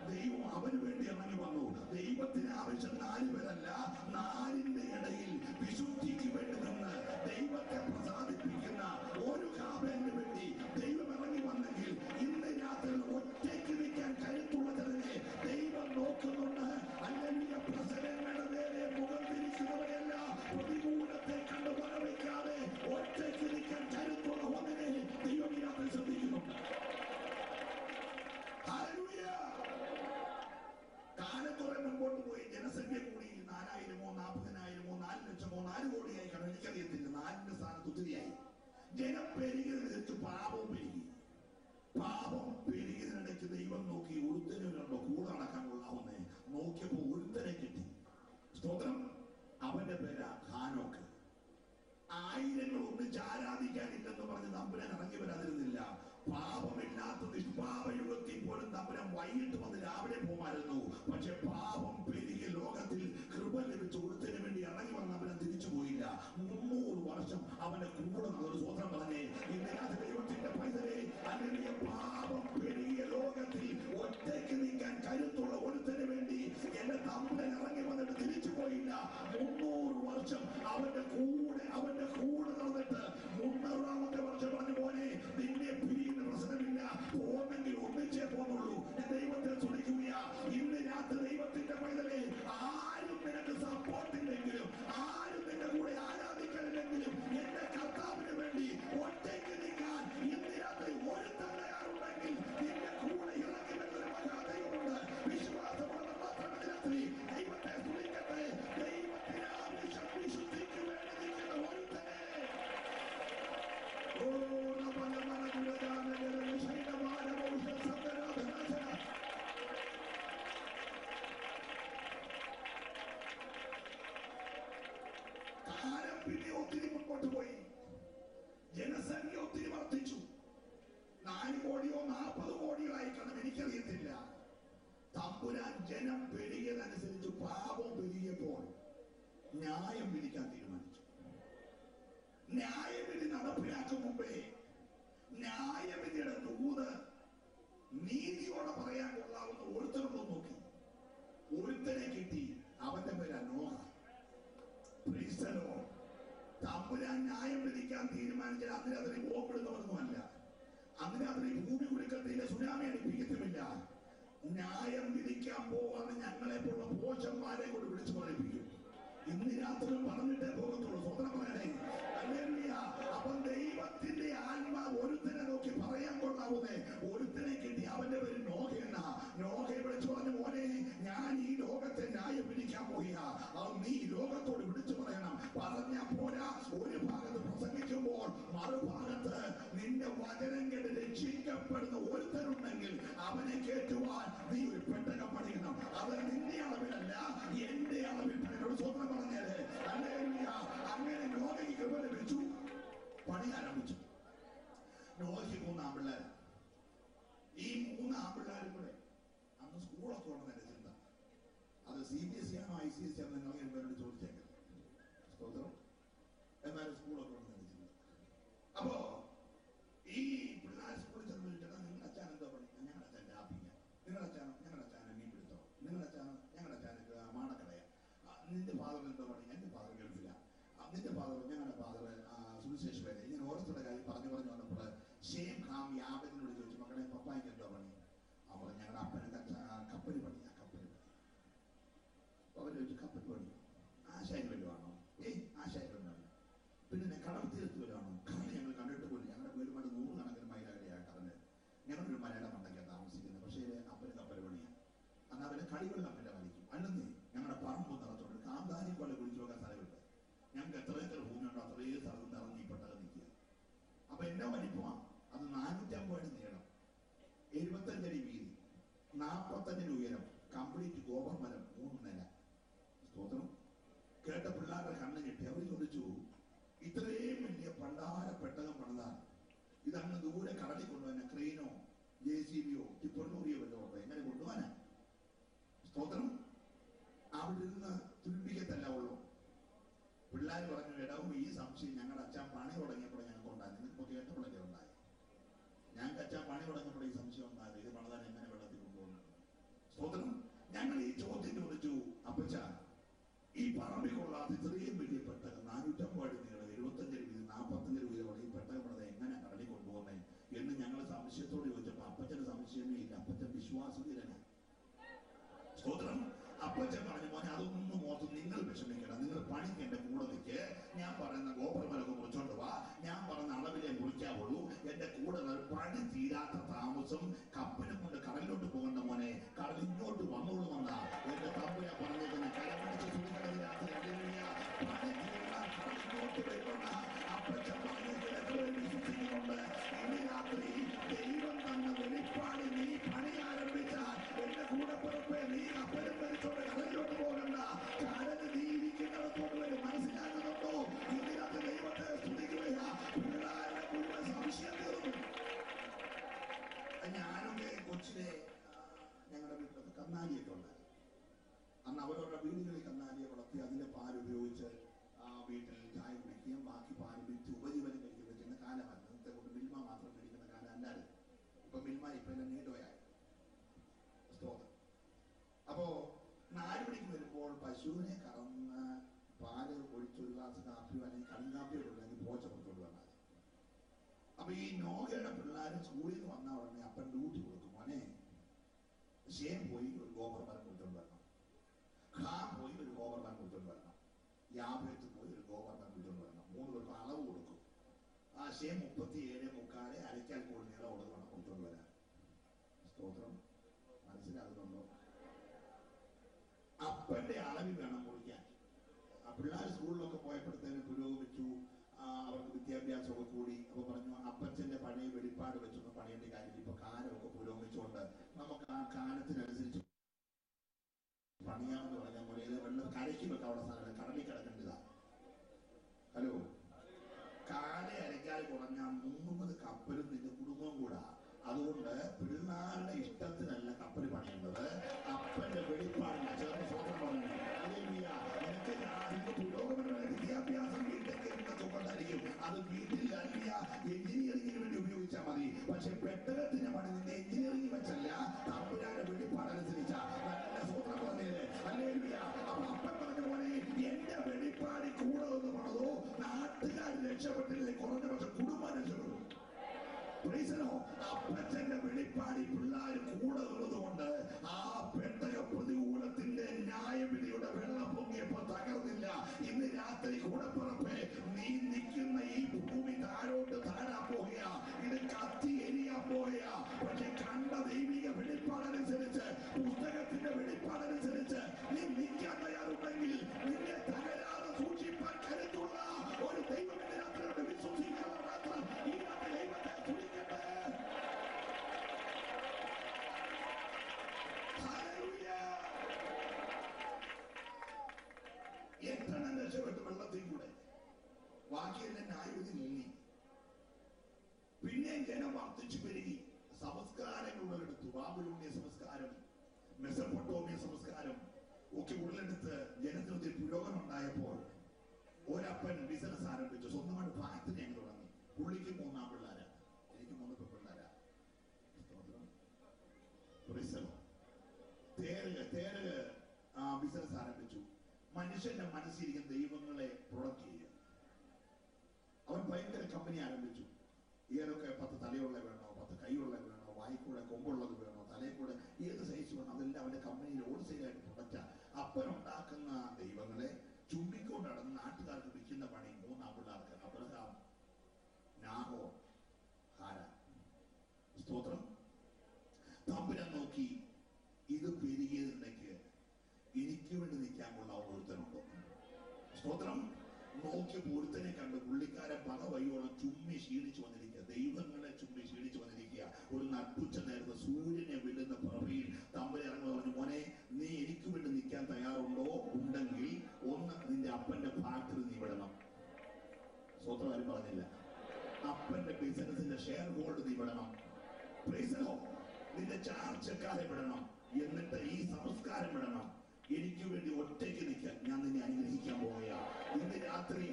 ദൈവം അവന് വേണ്ടി ഇറങ്ങി വന്നു. ദൈവത്തിന് ആവശ്യം 4 പേരല്ല, 4ന്റെ ഇടയിൽ വിശുദ്ധിക്ക് വേണ്ടി നിന്ന് ദൈവത്തെ പ്രസാദിപ്പിക്കുന്ന ഒരു കാബേലിന് വേണ്ടി ദൈവം ഇറങ്ങി വന്നെങ്കിൽ ഇന്ന് രാത്രി ഒറ്റയ്ക്ക് നിൽക്കാൻ കരുത്തുള്ളതിനെ ദൈവം നോക്കുന്നുണ്ട്. അല്ലെങ്കിൽ പ്രസരങ്ങളുടെ നേരെ മുഖം തിരിക്കുന്നവരെയല്ല, പ്രതികൂലത്തെ കണ്ട് വരവയ്ക്കാതെ ഒറ്റയ്ക്ക് നിൽക്കാൻ കരുത്തുള്ള ഒന്നിനെ ദൈവം ഈ രാത്രി ശ്രദ്ധിക്കുന്നുണ്ട്. കാലം കുറെ മുമ്പോട്ട് പോയി, ജനസംഖ്യ കൂടി 4000-ഓ 40,000-ഓ 4 ലക്ഷമോ 4 കോടിയായി കാണും, എനിക്കറിയത്തില്ല. 4ന്റെ സ്ഥാനത്ത് ഒത്തിരിയായി. ജനം പെരുകിയതിനനുസരിച്ച് പാപവും പെരുകി. പാപം പെരുകിയതിനിടയ്ക്ക് ദൈവം നോക്കി, ഒരുത്തനുണ്ടോ കൂടെ നടക്കാൻ കൊള്ളാവുന്നേ. നോക്കിയപ്പോ ഒരുത്തനെ കിട്ടി. സ്തോത്രം. അവന്റെ പേരാ ഹാനോക്ക്. 1000 ഒന്നിച്ച് ആരാധിക്കാനില്ലെന്ന് പറഞ്ഞ് തമ്പുരാൻ ഇറങ്ങി വരാതിരുന്നില്ല. പാപമില്ലാത്ത നിഷ്പാപയുഗത്തിൽ പോലും തമ്പുരാൻ വൈകിട്ട് വന്ന് രാവിലെ പോകുമായിരുന്നു. പക്ഷെ പാപം പെരുകിയ ലോകത്തിൽ കൃപ ലഭിച്ച ഒരുത്തിന് വേണ്ടി ഇറങ്ങി വന്ന് തമ്പുരാൻ തിരിച്ചു പോയില്ല. 300 വർഷം അവന്റെ കൂടെ ഒരു സ്വന്തം പറഞ്ഞേ. ഇന്നത്തെ ദൈവത്തിന്റെ പൈതലെ, അല്ലെങ്കിൽ പാപം പെരുകിയ ലോകത്തിൽ ഒറ്റയ്ക്ക് നീക്കാൻ കരുത്തുള്ള ഒരുത്തിന് വേണ്ടി എന്റെ തമ്പുരാൻ ഇറങ്ങി വന്നിട്ട് തിരിച്ചു പോയില്ല. 300 വർഷം അവന്റെ കൂടെ നടന്നിട്ട് 300-ാമത്തെ വർഷം പറഞ്ഞു, മോനെ നിന്നെ പിരിയുന്ന പ്രശ്നമില്ല, പോന്നെങ്കിൽ ഒന്നിച്ചേ പോന്നുള്ളൂ. ദൈവത്തെ സ്തുതിക്കുകയാ. ഇന്ന് രാത്രി ദൈവത്തിന്റെ പൈതലെ, ആരും നിനക്ക് സപ്പോർട്ടില്ലെങ്കിലും, ആരും നിന്റെ കൂടെ ആരാധിക്കലില്ലെങ്കിലും, എന്റെ കർത്താവിന് വേണ്ടി ഒറ്റയ്ക്ക് നിൽക്കാൻ ഇന്ന് രാത്രി ഒരു തയ്യാറുണ്ട്. 40 കോടിയോ ആയിക്കണം, എനിക്കറിയത്തില്ല. തമ്പുരാൻ ജനം പെരുകിയതനുസരിച്ച് പാപം പെരുകിയപ്പോൾ ന്യായം വിധിക്കാൻ തീരുമാനിച്ചു. ന്യായവിധി നടപ്പിലാക്കും മുമ്പേ ന്യായവിധിയുടെ ദൂത് നീതിയോടെ പറയാൻ കൊള്ളാവുന്ന ഒരുത്തരോട് നോക്കി. ഒരുത്തനെ കിട്ടി, അവന്റെ പേര് നോഹ. തമ്പുരാൻ ന്യായം വിധിക്കാൻ തീരുമാനിച്ചാൽ അതിനകത്ത് ബോംബിടുന്നവരൊന്നുമല്ല, അതിനകത്ത് ഭൂമി കുലുക്കത്തില്ല, സുനാമി അടിപ്പിക്കത്തുമില്ല. ന്യായം വിധിക്കാൻ പോവാണ് ഞങ്ങളെ പോലുള്ള പോഷന്മാരെ കൊണ്ട് വിളിച്ചു പറയിപ്പിക്കും. ഇന്ന് രാത്രി പറഞ്ഞിട്ടേ പോകത്തുള്ളൂ. സ്വന്തം പറയണേ. അപ്പൊ ദൈവത്തിന്റെ ആത്മാവ് ഒരുത്തനെ നോക്കി പറയാൻ കൊള്ളാവുന്നേ ഒരുത്തനെ കിട്ടി, അവന്റെ പേര് നോഹയെന്ന. നോഹയെ വിളിച്ചു പറഞ്ഞു, മോനെ ഞാൻ ഈ ലോകത്തെ ന്യായം വിധിക്കാൻ പോയാ, നീ ലോകത്തോട് വിളിച്ചു പറയണം. പറഞ്ഞ പോരാ, ഒരു ഭാഗത്ത് പ്രസംഗിക്കുമ്പോൾ മറുഭാഗത്ത് നിന്റെ വചനം കേട്ട് രക്ഷിക്കപ്പെടുന്ന ഒരുത്തരുണ്ടെങ്കിൽ അവനെ കേട്ടുവാൻ നീ ഒരു പെട്ടകം പണിയണം. അത് നിന്റെ അളവിലല്ല, എന്റെ അളവിൽ പണിയോട് സ്വന്തം പറഞ്ഞേരെ. അങ്ങനെ നോഹയ്ക്ക് കൃപ ലഭിച്ചു, പണി ആരംഭിച്ചു. നോഹയ്ക്ക് 3 ആൺപിള്ളേർ. ഈ 3 ആൺപിള്ളേരും കൂടെ അന്ന് സ്കൂളൊക്കെ ഉണ്ടെന്ന് എന്റെ ചിന്ത. അത് CBSE ആണോ ICSE ആണോ നിങ്ങൾ എന്നോട് ചോദിച്ചേക്കാം. സ്തോത്രം. എന്നാലും സ്കൂളൊക്കെ ഉണ്ടെന്ന് എന്റെ ചിന്ത. അപ്പോ ഈ പിള്ളേർ സ്കൂളിൽ ചെന്ന് ചോദിച്ചാൽ നിങ്ങളുടെ അച്ഛൻ എന്തോ പണി? ഞങ്ങളുടെ അച്ഛൻ ലാപ്പില്ല. നിങ്ങളുടെ അച്ഛനോ? ഞങ്ങളുടെ അച്ഛനെ മീൻ പിടുത്തോ? നിങ്ങളുടെ അച്ഛനോ? ഞങ്ങളുടെ അച്ഛനക്ക് മാടക്കടയാ. നിന്റെ ഫാദർ എന്തോ പണി? എന്റെ ഫാദർ ഗൾഫില്ല. നിന്റെ ഫാദർ? ഞങ്ങളുടെ ഫാദർ സുവിശേഷ വേല. ഇങ്ങനെ ഓരോരുത്തരുടെ കാര്യം പറഞ്ഞു വന്നപ്പോൾ ഷേം ഹാം യാബദിനോട് ചോദിച്ചു, മക്കളെ പപ്പായ്ക്ക് എന്തോ പണി? അവർ ഞങ്ങളുടെ അപ്പനെ കപ്പല് പണിയാ, കപ്പല് പണി. അവർ ചോദിച്ചു, കപ്പൽ പണി ആശാരി വല്ലതുമാണോ? ആശാരി വല്ലതാണ്. പിന്നെ കടൽ തീരത്ത് വല്ലതാണോ? കടൽ ഞങ്ങൾ കണ്ടിട്ട് പോലും. ഞങ്ങളുടെ വീടുമായിട്ട് 100 കണക്കിന് മൈലകടെയാണ് കടല്. ഞങ്ങളൊരു മലയുടെ മണ്ടയ്ക്കാണ് താമസിക്കുന്നത്. പക്ഷേ അപ്പന് കപ്പൽ പണിയാണ്. അന്ന് അവരെ കളിവെള്ളം വല്ല വലിക്കും. അല്ലെന്നേ ഞങ്ങളുടെ പറമ്പ് നിറച്ചോണ്ട് കാന്താരി പോലെ കുഴിച്ചു വെക്കാൻ സ്ഥലമുണ്ട്. ഞങ്ങൾക്ക് എത്ര ഏക്കർ ഭൂമിയുണ്ടോ അത്രയും സ്ഥലത്ത് നിറഞ്ഞ് ഈ പെട്ടകം നിൽക്കുക. അപ്പൊ എന്റെ വലിപ്പമാണ് അത് 450 അടി നീളം, 75 അടി വീതി, 45 അടി ഉയരം, കംപ്ലീറ്റ് ഗോപർ മരം, 3 നില. സ്തോത്രം. കേട്ട പിള്ളേരുടെ കണ്ണ് കെട്ടി. അവർ ചോദിച്ചു, ഇത്രയും വലിയ പണ്ടാര പെട്ടകം പണിതാൽ ഇതങ്ങ് ദൂരെ കടലിൽ കൊണ്ടുപോകാൻ ക്രെയിനോ JCBയോ ടിപ്പർലോറിയോ വല്ലോ എങ്ങനെ കൊണ്ടുപോകാനാ? സ്തോത്രം. അവിടെ ഇരുന്ന് തുരുമ്പിക്കത്തല്ല ഉള്ളൂ. പിള്ളേർ പറഞ്ഞു, ഇടവും ഈ സംശയം ഞങ്ങളുടെ അച്ഛൻ പണി തുടങ്ങിയപ്പോൾ ഞങ്ങൾക്ക് ഉണ്ടായി. നിങ്ങൾക്ക് കേട്ടപ്പോഴൊക്കെ ഉണ്ടായി. ഞങ്ങൾക്ക് അച്ഛൻ പണി തുടങ്ങിയപ്പോൾ ഈ സംശയം ഉണ്ടായത്, ഇത് പണിതാൻ എങ്ങനെ വെള്ളത്തിൽ കൊണ്ടുപോകുന്നു? സ്തോത്രം. ഞങ്ങൾ ഈ ചോദ്യം ചോദിച്ചു, അപ്പച്ച ഈ പറമ്പിൽ കൊള്ളാത്ത ഇത്രയും വലിയ പെട്ടകം 450 അടി നീളം, 75 അടി വീതി, 45 അടി ഉയരമുള്ള ഈ പെട്ടകം പണിത എങ്ങനെ കടലിൽ കൊണ്ടുപോകുന്നേ എന്ന് ഞങ്ങൾ സംശയത്തോട് ചോദിച്ചപ്പോൾ അപ്പച്ചന് സംശയമേ ഇല്ല. അപ്പച്ചൻ വിശ്വാസത്തിലാണ്. സ്തോത്രം. അപ്പച്ചൻ പറഞ്ഞു, മോനെ അതൊന്നും ഓർത്ത് നിങ്ങൾ വിഷമിക്കണം. നിങ്ങൾ പണിക്ക് എന്റെ കൂടെ നിൽക്ക്. ഞാൻ പറയുന്ന ഗോപുരമലൊക്കെ മുറിച്ചോണ്ട് വാ. ഞാൻ പറയുന്ന അളവിലെ മുറിക്കാവുള്ളൂ. എന്റെ കൂടെ പണി തീരാത്ത താമസം കപ്പലും കൊണ്ട് കടലിലോട്ട് പോകണ്ട മോനെ. കടൽ ഇങ്ങോട്ട് വന്നോളുമെന്നാ എന്റെ തമ്പുരാൻ പറഞ്ഞേക്കുന്ന. കരമടിച്ച് തുണിക്കടലിനകത്ത് പണി തീർന്നാൽ കടൽ ഇങ്ങോട്ട് വരുമെന്ന അപ്പച്ചൻ പറഞ്ഞേക്കുന്ന വിശ്വസിക്കുന്നുണ്ട്. ഇനി രാത്രി ദൈവം തന്ന വെളിപ്പാട് നീ പണി ആരംഭിച്ചാൽ എന്റെ കൂടെ പുറപ്പേ നീ കപ്പലും വലിച്ചോണ്ട് കടലിലോട്ട് പോകണ്ട. കടല് നീ ഇരിക്കുന്നിടത്തോട് വരെ മനസ്സിലാക്കുന്നുണ്ടോ? ഇതിനകത്ത് ദൈവത്തെ സ്തുതിക്കുകയാ. പിള്ളേരുടെ മുഴുവൻ സംശയം തീർന്നു. ഞാനൊക്കെ കൊച്ചിലെ ഞങ്ങളുടെ വീട്ടിലൊക്കെ കന്നാലിയൊക്കെ ഉണ്ടായി. അന്ന് അവരവരുടെ വീടുകളിൽ കന്നാലിയെ വളർത്തി അതിന്റെ പാലുപയോഗിച്ച് വീട്ടിൽ ചായ കുടിക്കുകയും ബാക്കി പാല് വിറ്റ് ഉപജീവനം കഴിക്കുകയും ചെയ്യുന്ന കാലമാണ്. ഇന്നത്തെ കൊണ്ട് മിൽമ മാത്രം കഴിക്കുന്ന കാലം അല്ലായിരുന്നു. ഇപ്പൊ മിൽമ ഇപ്പൊ എല്ലാം നീണ്ടുപോയായി. സ്തോത്രം. അപ്പോ 4 മണിക്ക് വരുമ്പോൾ പശുവിനെ കറന്ന് പാല് ഒഴിച്ചൊരു ഗ്ലാസ് കാപ്പിയോ അല്ലെങ്കിൽ കടുങ്കാപ്പിയോ ഉണ്ടെങ്കിൽ പോച്ച പുറത്തോട്ട് വന്നാൽ. അപ്പൊ ഈ നോഗയുടെ പിള്ളേരും സ്കൂളിൽ നിന്ന് വന്ന ഉടനെ അപ്പൻ ഡ്യൂട്ടി കൊടുക്കും, മോനെ ഷേം പോയി ഒരു ഗോപർ മരം കൊടുത്തോണ്ട് വരണം, ഖാൻ പോയി ഒരു ഗോപർ മരം കൊടുത്തോണ്ട് വരണം, യാഭേത്ത് പോയി ഒരു ഗോപർ മരം കൊടുത്തോണ്ട് വരണം. 3 പേർക്ക് അളവ് കൊടുക്കും. ആ ഷേം 37.25 അരയ്ക്കാൽ കൂടുതൽ നീളമുള്ളത് വേണം കൊടുത്തോണ്ട് വരാൻ. സ്തോത്രം. മനസ്സിലാകുന്നുണ്ടോ? അപ്പന്റെ അളവിൽ വേണം മുറിക്കാൻ. പിള്ളേർ സ്കൂളിലൊക്കെ പോയപ്പോഴത്തേന് പുരോഗമിച്ചു, അവർക്ക് വിദ്യാഭ്യാസമൊക്കെ കൂടി. അപ്പൊ പറഞ്ഞു, അപ്പച്ചന്റെ പഴയ വെളിപ്പാട് വെച്ചൊന്നും പണിയേണ്ട കാര്യമില്ല. ഇപ്പൊ കാലമൊക്കെ പുരോഗമിച്ചുകൊണ്ട് നമുക്ക് ആ കാലത്തിനനുസരിച്ച് പണിയാമെന്ന് പറഞ്ഞാൽ പോലെ വെള്ളം കരയ്ക്ക് വെക്കാനുള്ള സാധനം കടലിൽ കിടക്കേണ്ടതാ. ഹലോ, കാല അരയ്ക്കാൽ കുറഞ്ഞ 30 കപ്പലും നിന്റെ കുടുംബവും കൂടാ. അതുകൊണ്ട് പിള്ളാരുടെ ഇഷ്ടത്തിനല്ല കപ്പൽ പണിയേണ്ടത്, അപ്പന്റെ വെളിപ്പാടില്ല. ചേർന്ന് സ്വന്തം പറഞ്ഞു നിനക്ക് പുരോഗമനമായ വിദ്യാഭ്യാസം വീട്ടിലേക്ക് കൊണ്ടായിരിക്കും, അത് വീട്ടിൽ അല്ല എഞ്ചിനീയറിംഗിന് വേണ്ടി ഉപയോഗിച്ചാൽ മതി. പക്ഷെ പെട്ടകത്തിന്റെ പണി നിന്റെ എഞ്ചിനീയറിംഗ് വെച്ചല്ല, തമ്പുരാന്റെ വെളിപ്പാടനുസരിച്ച. നല്ല സ്വന്തം പറഞ്ഞില്ലേ? ഹല്ലേലൂയ. അപ്പൊ അപ്പൻ പറഞ്ഞ പോലെ എന്റെ വെളിപ്പാടി കൂടെ ഒന്ന് പണതോ നാട്ടുകാർ രക്ഷപ്പെട്ടില്ലേ, കുറഞ്ഞ പക്ഷെ കുടുംബം രക്ഷപ്പെടും. അപ്പച്ചന്റെ വെളിപ്പാടി പിള്ളേർ കൂടെ ഉള്ളത് കൊണ്ട് ആ പെട്ടക പ്രതികൂലത്തിന്റെ ന്യായവിധിയുടെ വെള്ളം പൊങ്ങിയപ്പോ തകർന്നില്ല. ഇന്ന് രാത്രി കൂടപ്പുറപ്പെ നീ നിൽക്കുന്ന ഈ ഭൂമി താഴോട്ട് താഴാൻ പോകുക, ഇത് കത്തി എരിയാൻ പോകുക. പക്ഷെ കണ്ട ദൈവിക വെളിപ്പാടനുസരിച്ച്, പുസ്തകത്തിന്റെ വെളിപ്പാടനുസരിച്ച് നീ നിൽക്കാൻ തയ്യാറുണ്ടെങ്കിൽ നിന്നെ തകരാതെ സൂക്ഷിപ്പാൻ കരുത്തുള്ള ഒരു ദൈവത്തിന്റെ രാത്രിയോട് വിശ്വസിക്കാതെ മാത്രം ഈ നാട്ടിൽ ദൈവത്തെ തുടിക്കട്ടെ. എത്രണ്ണം രക്ഷപ്പെട്ടു വെള്ളത്തിൽ കൂടെ, ബാക്കി എന്നെ ന്യായവിധി നീങ്ങി. പിന്നെ ജനം വർദ്ധിച്ചു പെരുകി, സംസ്കാരങ്ങൾ ഉടലെടുത്തു. ബാബിലോണിയ സംസ്കാരം, മെസപ്പൊട്ടോമിയ സംസ്കാരം ഒക്കെ ഉടലെടുത്ത് ജനത്തിനൊത്തിരി പുരോഗമനം ഉണ്ടായപ്പോൾ ഒരപ്പൻ ബിസിനസ് ആരംഭിച്ചു. സ്വന്തമായിട്ട് ഫാക്ടറി അങ്ങ് തുടങ്ങി. പുള്ളിക്ക് 3 ആൺപിള്ളേരാ, എനിക്ക് 3 പെൺപിള്ളേരാ. തേരക് ബിസിനസ് ആരംഭിച്ചു. മനുഷ്യന്റെ മനസ്സിരിക്കുന്ന ദൈവങ്ങളെ പ്രൊഡക്റ്റ് ചെയ്യുക. അവൻ ഭയങ്കര കമ്പനി ആരംഭിച്ചു. ഏതൊക്കെ 10 തലയുള്ള വേണോ, 10 കൈയുള്ള വേണോ, വായിക്കൂടെ കൊമ്പുള്ളത് വേണോ, തലയിൽ ഏത് സൈസ് വേണോ, അതെല്ലാം അവന്റെ കമ്പനിയിൽ ഹോൾസെയിലായിട്ട് പ്രൊഡക്റ്റാ. അപ്പനുണ്ടാക്കുന്ന ദൈവങ്ങളെ ചുമ്മിക്കൊണ്ട് നടന്ന് നാട്ടുകാർക്ക് വിൽക്കുന്ന പണി 3 ആൺപിള്ളേർക്ക്. Abraham, Nahor, Haran. സ്തോത്രം. തമ്പുരാൻ നോക്കി, ഇത് പെരുകിയതിലേക്ക് എനിക്ക് വേണ്ടി നിൽക്കാൻ കൊള്ളാവുന്ന ഒരുത്തനുണ്ടോ? സ്തോത്രം. നോക്കി ഒരുത്തനെ കണ്ട് പുള്ളിക്കാരൻ പല വയ്യോളം ചുമ്മി ക്ഷീണിച്ചു വന്നിരിക്കുക, ദൈവങ്ങളെ ചുമ്മി ക്ഷീണിച്ചു വന്നിരിക്കുക. ഒരു നട്ടുച്ച നേരത്തെ സൂര്യനെ വെല്ലുന്ന പ്രഭയിൽ തമ്പുരാൻ ഇറങ്ങി പറഞ്ഞു, മോനെ നീ എനിക്ക് വേണ്ടി നിൽക്കാൻ തയ്യാറുണ്ടോ? ഉണ്ടെങ്കിൽ ഒന്ന് നിന്റെ അപ്പന്റെ ഫാക്ടറി നീ വിടണം. സ്വന്തം ആരും പറഞ്ഞില്ല. അപ്പന്റെ ബിസിനസിന്റെ ഷെയർ ഹോൾഡ് നീ വിടണം. നിന്റെ ചാർച്ചക്കാരെ വിടണം. എന്നിട്ട് ഈ സംസ്കാരം വിടണം. എനിക്ക് വേണ്ടി ഒറ്റയ്ക്ക് നിൽക്കാൻ ഞാൻ നിന്നെ അനുഗ്രഹിക്കാൻ പോവുക. ഇന്ന് രാത്രി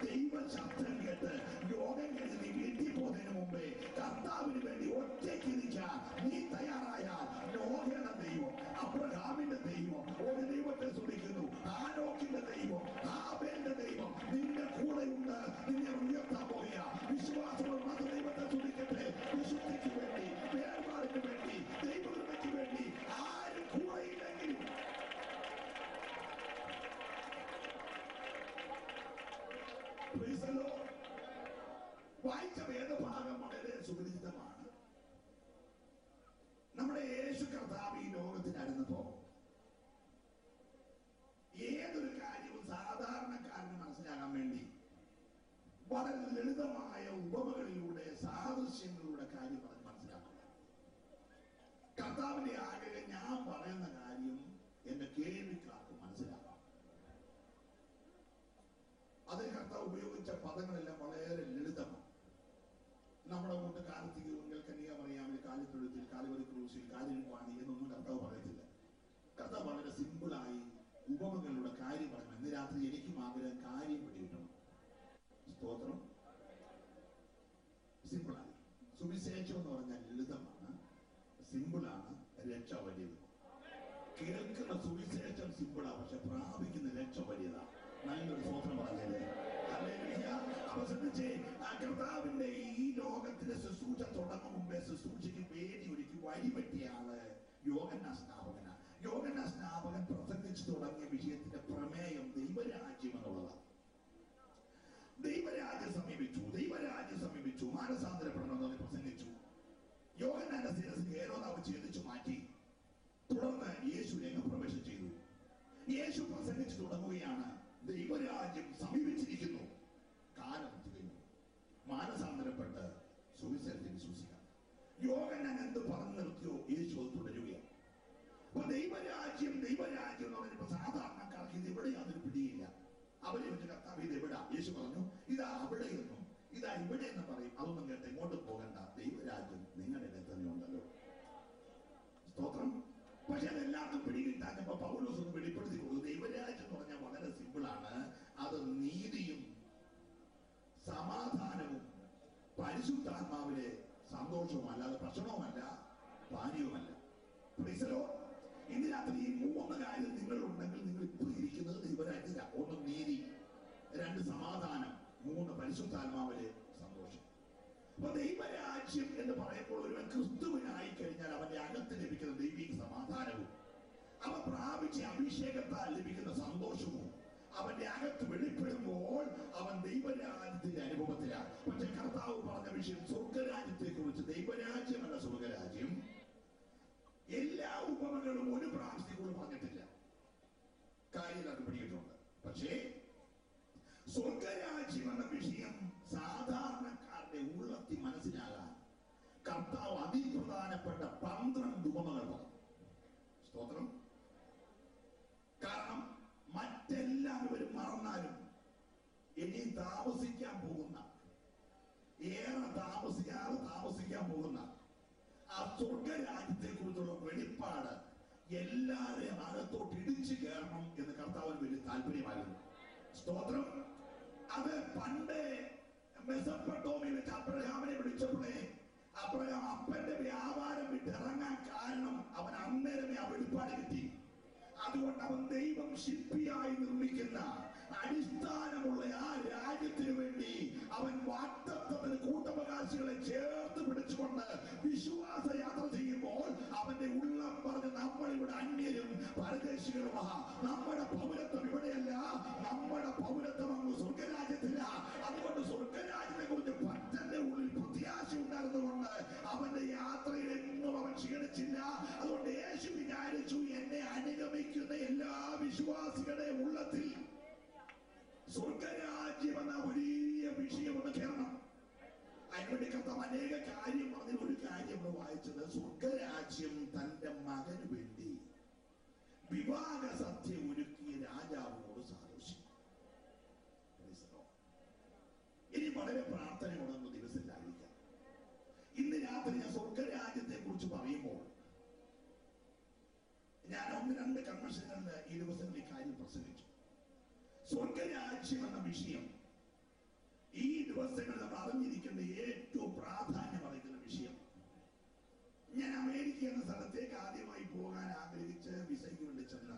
ദൈവ ശബ്ദം കേട്ട് യോഗം കഴിഞ്ഞ് നീ വീട്ടിൽ പോകുന്നതിന് മുമ്പേ കർത്താവിന് വേണ്ടി ഒറ്റയ്ക്ക് നിൽക്കാൻ നീ തയ്യാറായാൽ നോഹയുടെ ദൈവം, അബ്രഹാമിന്റെ ദൈവം, ഒരു ദൈവത്തെ സ്തുതിക്കുന്നു, ആനോക്കിന്റെ ദൈവം, ആബേലിന്റെ ദൈവം നിന്റെ കൂടെയുണ്ട്. നിന്നെ ഉയർത്താൻ പോവുക. വിശ്വാസമുള്ള ദൈവത്തെ സ്തുതിക്കട്ടെ. വിശുദ്ധിക്ക് വേണ്ടി, വേർപാടിന് വേണ്ടി, ദൈവകൃപയ്ക്ക് വേണ്ടി ആരും കൂടെയില്ലെങ്കിലും വായിച്ച വേദഭാഗം വളരെ സുപരിചിതമാണ്. നമ്മുടെ യേശു കർത്താവ് ഈ ലോകത്തിനടുന്നപ്പോ ഏതൊരു കാര്യവും സാധാരണക്കാരന് മനസ്സിലാകാൻ വേണ്ടി വളരെ ലളിതമായ ഉപമകളിലൂടെ, സാദൃശ്യങ്ങളിലൂടെ കാര്യം പറഞ്ഞ് മനസ്സിലാക്കുക. കർത്താവിന്റെ ആഗ്രഹം ഞാൻ പറയുന്ന കാര്യം എന്റെ കേൾവിക്കാർക്ക് മനസ്സിലാക്കാം. അതിന് കർത്താവ് ഉപയോഗിച്ച പദങ്ങളെല്ലാം വളരെ ലളിതമാണ്. നമ്മുടെ കൊണ്ട് കാലത്തിങ്കിൽ കന്യാമറിയാമിൽ, കാലിത്തൊഴുത്തിൽ, കാലുവരി ക്രൂശിൽ, കാലിൽ പാണി എന്നൊന്നും കർത്താവ് പറയത്തില്ല. കർത്താവ് വളരെ സിമ്പിളായി ഉപമകളിലൂടെ കാര്യം പറഞ്ഞു. ഇന്ന് രാത്രി എനിക്കും ആഗ്രഹം കാര്യം പിടികിട്ടണം. സ്തോത്രം. സിമ്പിളായി. സുവിശേഷം എന്ന് പറഞ്ഞാൽ ലളിതമാണ്, സിമ്പിളാണ്, രക്ഷ വലിയത്. കേൾക്കുന്ന സുവിശേഷം സിമ്പിളാണ്, പക്ഷെ പ്രാപിക്കുന്ന രക്ഷ വലിയതാണ്. നല്ലൊരു സ്തോത്രം പറഞ്ഞത്. അപ്പൊ ശ്രദ്ധിച്ചേ, കർത്താവിന്റെ ഈ ലോകത്തിലെ ശുശ്രൂഷ തുടങ്ങും മുമ്പേ ശുശ്രൂഷയ്ക്ക് വേദി ഒരുക്കി വഴിപറ്റിയ ആള് യോഹന്നാൻ സ്നാപകനാണ്. യോഹന്നാൻ സ്നാപകൻ പ്രസംഗിച്ചു തുടങ്ങിയ വിഷയത്തിന്റെ പ്രമേയം ദൈവരാജ്യം എന്നുള്ളതാണ്. ദൈവരാജ്യം സമീപിച്ചു, മാനസാന്തരപ്പെടണമെന്ന് പ്രസംഗിച്ചു. യോഹന്നാന്റെ ശിരസ് ഹേരോദാവ് ഛേദിച്ചു മാറ്റി. തുടർന്ന് യേശു രംഗപ്രവേശം ചെയ്തു. യേശു പ്രസംഗിച്ചു തുടങ്ങുകയാണ്, ദൈവരാജ്യം സമീപിച്ചിരിക്കുന്നു, കാലം തികഞ്ഞു, മാനസാന്തരപ്പെട്ട് സുവിശേഷത്തിൽ വിശ്വസിക്കാം. യോഹന്നാൻ എന്ത് പറഞ്ഞു നിർത്തിയോ യേശു അത് തുടരുകയാണ്. അപ്പൊ ദൈവരാജ്യം എന്ന് പറഞ്ഞപ്പോ സാധാരണക്കാർക്ക് ഇത് എവിടെയാണെന്നൊരു പിടിയില്ല. അവരെ വെച്ച് കർത്താവ് ഇത് എവിടാ? യേശു പറഞ്ഞു, ഇതാ അവിടെ എന്നും ഇതാ ഇവിടെ എന്ന് പറയും. അതൊന്നും കേട്ട് എങ്ങോട്ട് പോകണ്ട, ദൈവരാജ്യം നിങ്ങളുടെ ഇടയിൽ തന്നെയുണ്ട്. പൗലോസ് ഒന്ന് വെളിപ്പെടുത്തി കൊടുത്തു. ദൈവരാജ്യം എന്ന് പറഞ്ഞാൽ വളരെ സിമ്പിളാണ്. അത് നീതിയും സമാധാനവും പരിശുദ്ധാത്മാവിലെ സന്തോഷവും, അല്ലാതെ ഭക്ഷണവുമല്ല പാനീയവുമല്ല. ഇന്ന് രാത്രി ഈ 3 കാര്യം നിങ്ങളുണ്ടെങ്കിൽ നിങ്ങൾ ഇപ്പോൾ ഇരിക്കുന്നത് ദൈവരാജ്യത്തില. 1 നീതി, 2 സമാധാനം, 3 പരിശുദ്ധാത്മാവിലെ സന്തോഷം. അപ്പൊ ദൈവരാജ്യം എന്ന് പറയുമ്പോൾ ഒരുവൻ ക്രിസ്തുവിനായി കഴിഞ്ഞാൽ അവന്റെ അകത്ത് ലഭിക്കുന്ന ദൈവിക സമാധാനവും അവൻ പ്രാപിച്ച അഭിഷേകത്താൽ ലഭിക്കുന്ന സന്തോഷവും അവന്റെ അകത്ത് വെളിപ്പെടുമ്പോൾ അവൻ ദൈവരാജ്യത്തിന്റെ അനുഭവത്തിലാണ്. പക്ഷെ കർത്താവ് പറഞ്ഞ വിഷയം സ്വർഗരാജ്യത്തെ കുറിച്ച്, ദൈവരാജ്യം എന്ന സ്വർഗരാജ്യം എല്ലാ ഉപമകളും ഒരു പ്രാവശ്യം കൂടെ പറഞ്ഞിട്ടില്ല. കാര്യം അത് പിടിയിട്ടുണ്ട്. പക്ഷേ സ്വർഗരാജ്യം എന്ന വിഷയം സാധാരണക്കാരുടെ ഉള്ളത്തിൽ മനസ്സിലാകാൻ കർത്താവ് അതിപ്രധാനപ്പെട്ട 12 ഉപമകൾ പറഞ്ഞു. സ്തോത്രം. കാരണം മറ്റെല്ലാവരും മറന്നാലും ഇനി താമസിക്കാൻ പോകുന്ന, ഏറെ താമസിക്കാൻ പോകുന്ന ആ സ്വർഗരാജ്യത്തെ കുറിച്ചുള്ള വെളിപ്പാട് എല്ലാവരെയും അകത്തോട്ട് ഇടിച്ചു കയറണം എന്ന് കർത്താവിന് വലിയ താല്പര്യമായിരുന്നു. സ്തോത്രം. അത് പണ്ട് മെസൊപ്പൊട്ടേമിയയിൽ വെച്ച് അബ്രഹാമിനെ വിളിച്ചപ്പോഴേ അബ്രഹാം അപ്പന്റെ വ്യാപാരം വിട്ടിറങ്ങാൻ കാരണം അവൻ അന്നേരമേ ആ വെളിപ്പാട് കിട്ടി. അതുകൊണ്ട് അവൻ ദൈവം ശില്പിയായി നിർമ്മിക്കുന്ന അടിസ്ഥാനമുള്ള ആ രാജ്യത്തിന് വേണ്ടി അവൻ വാഗ്ദത്തത്തിന് കൂട്ടവകാശികളെ ചേർത്ത് പിടിച്ചുകൊണ്ട് വിശ്വാസ യാത്ര ചെയ്യുമ്പോൾ അവന്റെ ഉള്ളം പറഞ്ഞ് നമ്മൾ ഇവിടെ അന്യരും പരദേശികളുമാ, നമ്മുടെ പൗരത്വം ഇവിടെയല്ല, നമ്മുടെ പൗരത്വം അങ്ങ് സ്വർഗരാജ്യത്തില്ല. അതുകൊണ്ട് സ്വർഗരാജ്യത്തെ കുറിച്ച് ഭക്തന്റെ ഉള്ളിൽ പ്രത്യാശ ഉണ്ടായിരുന്നുകൊണ്ട് അവന്റെ യാത്രയിൽ എങ്ങും അവൻ ക്ഷീണിച്ചില്ല. അതുകൊണ്ട് യേശു വിചാരിച്ചു, എന്നെ അനുഗമിക്കുന്ന എല്ലാ വിശ്വാസികളുടെ ഉള്ളത്തിൽ സ്വർഗരാജ്യം എന്ന വലിയ വിഷയം ഒന്ന് കേറണം. അതിനുവേണ്ടി കർത്താവ് അനേക കാര്യം പറഞ്ഞ ഒരു കാര്യം വായിച്ചത്, സ്വർഗരാജ്യം തന്റെ മകന് വേണ്ടി വിവാഹ സദ്യ ഒരുക്കിയ രാജാവിനോട് സാദൃശ്യം. ഇനി വളരെ പ്രാർത്ഥനയോടൊന്നും ദിവസത്തിലായിരിക്കാം. ഇന്ന് രാത്രി ഞാൻ സ്വർഗരാജ്യത്തെ കുറിച്ച് പറയുമ്പോൾ ഞാൻ 1-2 കൺവെൻഷനുകളിൽ ഈ ദിവസങ്ങളിൽ ഈ കാര്യം പ്രസംഗിച്ചു. സ്വർഗരാജ്യം എന്ന വിഷയം ഈ ദിവസങ്ങളിൽ നമ്മൾ അറിഞ്ഞിരിക്കേണ്ട ഏറ്റവും പ്രാധാന്യം അറിയിക്കുന്ന വിഷയം. ഞാൻ അമേരിക്ക എന്ന സ്ഥലത്തേക്ക് ആദ്യമായി പോകാൻ ആഗ്രഹിച്ച് വിസയ്ക്ക് വേണ്ടി ചെന്ന്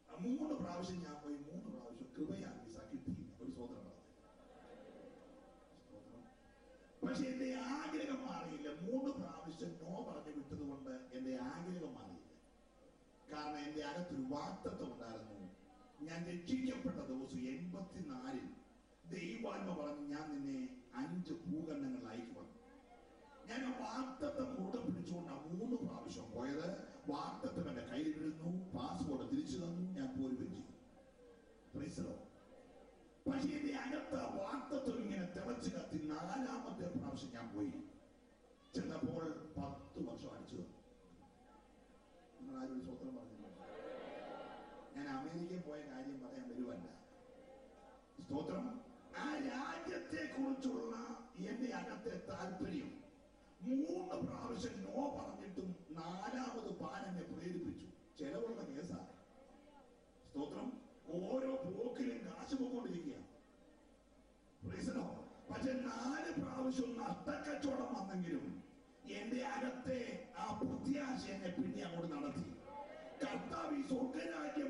3 പ്രാവശ്യം ഞാൻ പോയി. 3 പ്രാവശ്യം കൃപയാൽ വിസ കിട്ടിയില്ല. ഒരു സ്വതന്ത്രം പറഞ്ഞു. പക്ഷെ എന്റെ ആഗ്രഹം മാറിയില്ല. 3 പ്രാവശ്യം നോ പറഞ്ഞു വിട്ടത് കൊണ്ട് എന്റെ ആഗ്രഹം മാറിയില്ല. കാരണം എന്റെ അകത്തൊരു വാഗ്ദത്തം ഉണ്ടായിരുന്നു. ഞാൻ രക്ഷിക്കപ്പെട്ട ദിവസം 84-ൽ ദൈവാത്മ പറഞ്ഞു, ഞാൻ നിന്നെ 5 ഭൂഖണ്ഡങ്ങളിൽ അയക്കുമെന്ന്. ഞാൻ ആ വാഗ്ദത്തം മുറുകെ പിടിച്ചുകൊണ്ടാണ് 3 പ്രാവശ്യം പോയത്. വാഗ്ദത്തം എന്റെ കയ്യിലിരുന്നു, പാസ്പോർട്ട് തിരിച്ചു തന്നു, ഞാൻ പോരുകയും ചെയ്തു. പക്ഷെ എന്റെ അകത്ത് വാഗ്ദത്തം ഇങ്ങനെ തിളച്ചു കത്തി 4ാമത്തെ പ്രാവശ്യം ഞാൻ പോയി ചെന്നപ്പോൾ 10 വർഷം അടിച്ചു തന്നു. നിങ്ങൾ ആരും സ്വതന്ത്രം പറഞ്ഞില്ല. ഞാൻ അമേരിക്കയിൽ പോയ കാര്യം പറയാൻ വരുവല്ല. സ്തോത്രം. ആ രാജ്യത്തെ കുറിച്ചുള്ള എന്റെ അകത്തെ താല്പര്യം 3 പ്രാവശ്യം നോ പറഞ്ഞിട്ടും 4ാമത് പാൻ എന്നെ പ്രേരിപ്പിച്ചു. ചെലവുള്ള കേസാണ്. സ്തോത്രം. ഓരോ പോക്കിലും കാശ് പോയിക്കൊണ്ടിരിക്കുക. പക്ഷെ 4 പ്രാവശ്യം നഷ്ടക്കച്ചവടം വന്നെങ്കിലും എന്റെ അകത്തെ ആ പ്രത്യാശ എന്നെ പിന്നെ അങ്ങോട്ട് നടത്തി. കർത്താവ് ഈ സ്വർഗരാജ്യം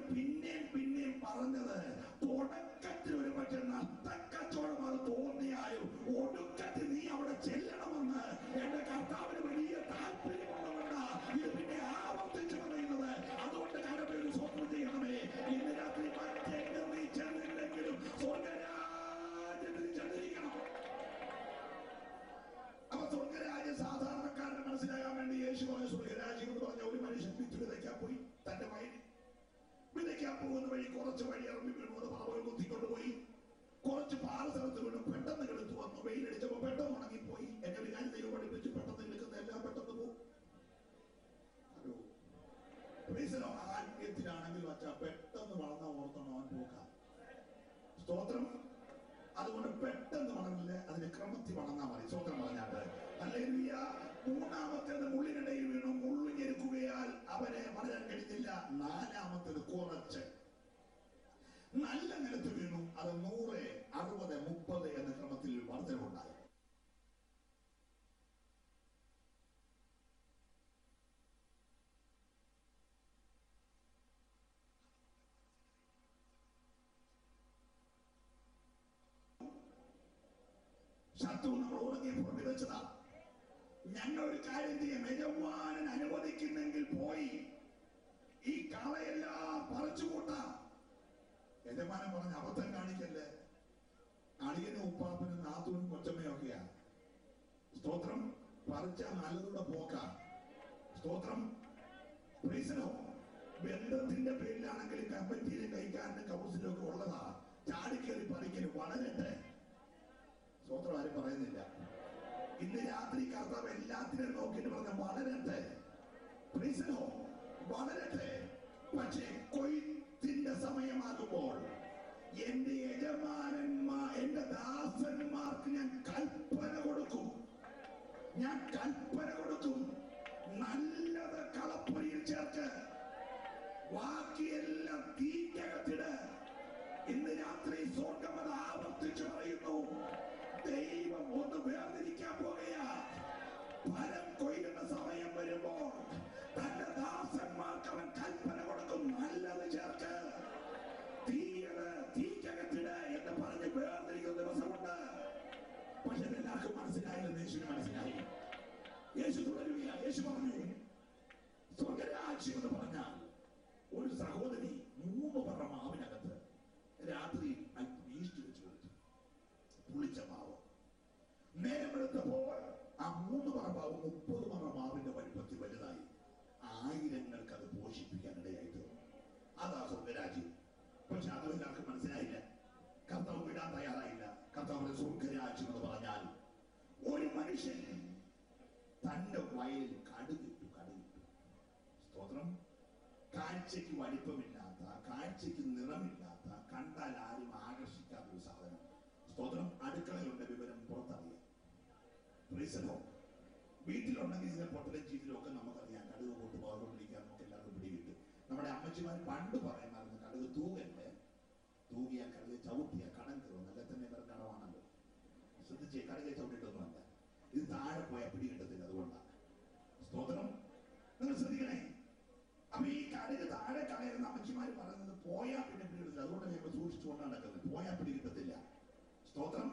പിന്നെയും പറഞ്ഞത് തുടക്കത്തിൽ ഒരു പക്ഷെ നഷ്ടക്കച്ചവടം അത് തോന്നിയാലും ഒടുക്കത്തിൽ നീ അവിടെ ചെല്ലണമെന്ന് എന്റെ കർത്താവിന് വലിയ താല്പര്യമുള്ളവരാ ഇത് പിന്നെ ആവർത്തിച്ചു പറയുന്നത്. അതുകൊണ്ട് കാരണം ഒരു സ്വപ്നം ചെയ്യണമേ. ഇന്ന് രാത്രി മറ്റെങ്കിലും നീ ചെന്നില്ലെങ്കിലും സ്വർഗരാജ്യത്തിൽ ചെന്നിരിക്കണം. അപ്പൊ സ്വർഗരാജ്യം സാധാരണക്കാരന് മനസ്സിലാകാൻ വേണ്ടി യേശു പറഞ്ഞ സ്വർഗരാജ്യം എന്ന് പറഞ്ഞ ഒരു മനുഷ്യൻ വിത്ത് വിതയ്ക്കാൻ പോയി. തന്റെ വയലിൽ വിതയ്ക്കാൻ പോകുന്ന വഴി കുറച്ച് വഴി ഇറങ്ങി വീണു. അത് പാവകൾ കുത്തിക്കൊണ്ടുപോയി. കുറച്ച് പാറ സ്ഥലത്ത് വീണു. പെട്ടെന്ന് കിടത്തു വന്നു. വെയിലടിച്ചപ്പോ പെട്ടെന്ന് ഉണങ്ങിപ്പോയി. എന്റെ വികാരം ദൈവം പഠിപ്പിച്ച് പെട്ടെന്ന് കിടക്കുന്ന എല്ലാം പെട്ടെന്ന് പോകും. ആത്മീയത്തിലാണെങ്കിൽ വച്ചാൽ പെട്ടെന്ന് വളർന്ന ഓർത്തണം അവൻ പോക്കാം. സ്തോത്രം. അതുകൊണ്ട് പെട്ടെന്ന് വളർന്നില്ല, അതിന്റെ ക്രമത്തിൽ വളർന്നാൽ മതി. സ്തോത്രം പറഞ്ഞാട്ട് ഹല്ലേലൂയ. 3ാമത്തേത് മുള്ളിനിടയിൽ വീണു. മുള്ളു ഞെരുക്കുകയാൽ അവനെ വളരാൻ കഴിഞ്ഞില്ല. ശത്രു നമ്മൾ ഉറങ്ങിയപ്പോൾ വിതച്ചതാ. ഞങ്ങൾ ഒരു കാര്യം ചെയ്യാം, യജമാനൻ അനുവദിക്കുന്നെങ്കിൽ പോയി ഈ കളയെല്ലാം പറിച്ചു കൂട്ടാം. യജമാനൻ പറഞ്ഞ അബദ്ധം കാണിക്കല്ലേ. അളിയനും ഉപ്പാപ്പനും നാത്തൂനും കൊച്ചമ്മയൊക്കെയാ. സ്തോത്രം. പറിച്ച നല്ലതൂടെ പോക്കാം. സ്തോത്രം. ബന്ധത്തിന്റെ പേരിലാണെങ്കിലും കമ്മിറ്റിയിലും കൈക്കാരനും കൗൺസിലും ഒക്കെ ഉള്ളതാ. ചാടിക്കറി പറിക്കലും വളരട്ടെ. സ്തോത്രം. ആരും പറയുന്നില്ല. ഇന്ന് രാത്രി കർത്താവ് എല്ലാത്തിനും നോക്കിയിട്ട് പറഞ്ഞ വളരട്ടെ, വളരട്ടെ. പക്ഷേ കൊയ്ത്തിന്റെ സമയമാകുമ്പോൾ എന്റെ യജമാനന്മാർ, എന്റെ ദാസന്മാർക്ക് ഞാൻ കൽപ്പന കൊടുക്കും. നല്ലത് കളപ്പുരയിൽ ചേർക്ക്, ബാക്കിയെല്ലാം തീക്കകത്തിട്. ഇന്ന് രാത്രി സ്വർഗ്ഗം അത് ആവർത്തിച്ചു പറയുന്നു. ദൈവം ഒന്ന് വേർതിരിക്കാൻ പോകുകയാ. ഫലം കൊയ്യുന്ന സമയം വരുമ്പോൾ തന്റെ ദാസന്മാർക്ക് അവൻ കൽപ്പന കൊടുക്കും. നല്ലത് ചേർക്ക്, തീയത് തീക്കകത്തിട് എന്ന് പറഞ്ഞ് വേർതിരിക്കുന്ന ദിവസമുണ്ട്. പക്ഷെ എല്ലാവർക്കും മനസ്സിലായില്ല. യേശുവിന് മനസ്സിലായി. യേശു തുടരുക. യേശു പറഞ്ഞു, സ്വർഗ്ഗരാജ്യം എന്ന് പറഞ്ഞാൽ ഒരു സഹോദരി 3 പറ മാവിനകത്ത് രാത്രി അല്പം ഈസ്റ്റ് വെച്ച് കൊടുത്തു. പുളിച്ച മാവ്. നേരമെടുത്തപ്പോൾ ആ 3 പറ മാവ് 30 പറ മാവിന്റെ വലിപ്പത്തിൽ വലുതായി. ആയിരങ്ങൾക്ക് അത് പോഷിപ്പിക്കാൻ ഇടയായി തീർന്നു. അതാ സ്വർഗ്ഗരാജ്യം. പക്ഷെ അത് എല്ലാവർക്കും മനസ്സിലായില്ല. കർത്താവ് വിടാൻ തയ്യാറായില്ല. കർത്താവിന്റെ സ്വർഗ്ഗരാജ്യം എന്ന് പറഞ്ഞാൽ ഒരു മനുഷ്യൻ തന്റെ വയലിൽ കടുകിട്ടു. സ്തോത്രം. കാഴ്ചയ്ക്ക് വലിപ്പമില്ലാത്ത, കാഴ്ചയ്ക്ക് നിറമില്ലാത്ത, കണ്ടാൽ ആരും ആകർഷിക്കാത്ത ഒരു സാധനം. സ്തോത്രം. അടുക്കളയിലുണ്ട്, വിവരം പുറത്തറിയാം. വീട്ടിലുണ്ടെങ്കിൽ ഇതിനെ പൊട്ടലും ചീറ്റിലും ഒക്കെ നമുക്കറിയാം. കടുക് പൊട്ട് പോകാതിരിക്കാൻ നമുക്ക് എല്ലാവർക്കും പിടികിട്ടും. നമ്മുടെ അമ്മച്ചിമാർ പണ്ട് പറയുമായിരുന്നു, കടുക് തൂകല്ലേ, തൂകിയാൽ കടുക് ചവിട്ടിയാൽ കടം കയറും. നല്ല തന്നെ ഇവർ കടമാണല്ലോ. ശ്രദ്ധിച്ചേ, കടുകെ ചവിട്ടിയിട്ടൊന്നുമല്ല. ഇത് താഴെ പോയാൽ പിടികിട്ടത്തില്ല. അതുകൊണ്ടാണ്. സ്തോത്രം. നിങ്ങൾ ശ്രദ്ധിക്കണേ. അപ്പൊ ഈ കടുക് താഴെ കളയുന്ന അമ്മച്ചിമാര് പറയുന്നത് പോയാൽ പിന്നെ പിടികിട്ടില്ല. അതുകൊണ്ട് ഞങ്ങൾ സൂക്ഷിച്ചുകൊണ്ടാണ് നടക്കുന്നത്. പോയാൽ പിടികിട്ടത്തില്ല. സ്തോത്രം.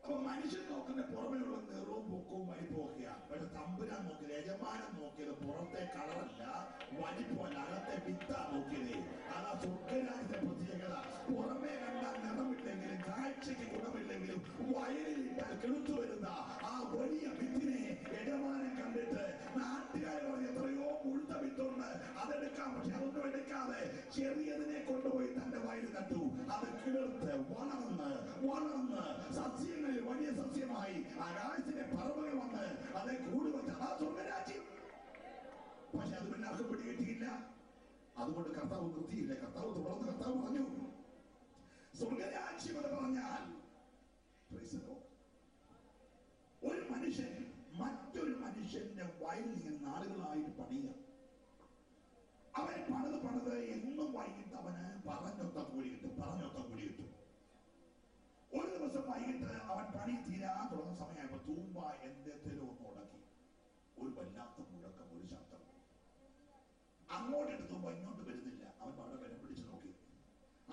അപ്പൊ മനുഷ്യൻ നോക്കുന്ന പുറമെയുള്ള നിറവും പൊക്കവും വലിപ്പവും ഒക്കെയാണ്. പക്ഷെ തമ്പുരാൻ നോക്കിയത്, യജമാനൻ നോക്കിയത് പുറത്തെ കളറല്ല, വലിപ്പമല്ല, അകത്തെ വിത്താ നോക്കിയത്. അതാ സ്വർഗ്ഗരാജ്യത്തെ പ്രത്യേകത. പുറമേ കണ്ടാൽ നിറമില്ലെങ്കിലും കാഴ്ചയ്ക്ക് ഗുണമില്ലെങ്കിലും വയലിലിട്ടാൽ കെടുത്തു വരുന്ന ആ വലിയ വിത്തിനെ യജമാനൻ കണ്ടിട്ട് നാട്ടുകാർ പറഞ്ഞ് എത്രയോ മുഴുത്ത വിത്തുണ്ട്, അതെടുക്കാം. പക്ഷെ അതൊന്നും എടുക്കാതെ ചെറിയതിനെ കൊണ്ടുപോയി തന്റെ വയലിൽ നട്ടു. അത് കിളിർത്ത് വളർന്ന് സസ്യങ്ങളിൽ വലിയ സസ്യമായി ആകാശത്തിന്റെ പറവുകൾ വന്ന് അതെ കൂടുവെച്ച് ആ സ്വർഗ്ഗരാജ്യം. പക്ഷെ അത് എല്ലാവർക്കും പിടികിട്ടിയില്ല. അതുകൊണ്ട് കർത്താവ് നിർത്തിയില്ല. കർത്താവ് തുടർന്ന് കർത്താവ് പറഞ്ഞു, സ്വർഗ്ഗരാജ്യം എന്ന് പറഞ്ഞാൽ ഒരു മനുഷ്യൻ മറ്റൊരു മനുഷ്യന്റെ വയലിൽ നാളുകളായിട്ട് പണിയുക. അവനെ പണിത് എന്നും വൈകിട്ട് അവന് പറഞ്ഞൊത്ത കൂലി കിട്ടും. ഒരു ദിവസം വൈകിട്ട് അവൻ പണി തീരാൻ തുടങ്ങുന്ന സമയമായപ്പോ തൂമ്പ എന്തെങ്കിലും ഒന്ന് ഉടക്കി. ഒരു വല്ലാത്ത മുഴക്കം, ഒരു ശബ്ദം. അങ്ങോട്ട് എടുത്തുമ്പോ ഇങ്ങോട്ട് വരുന്നില്ല. അവൻ അവിടെ വില പിടിച്ചു നോക്കി.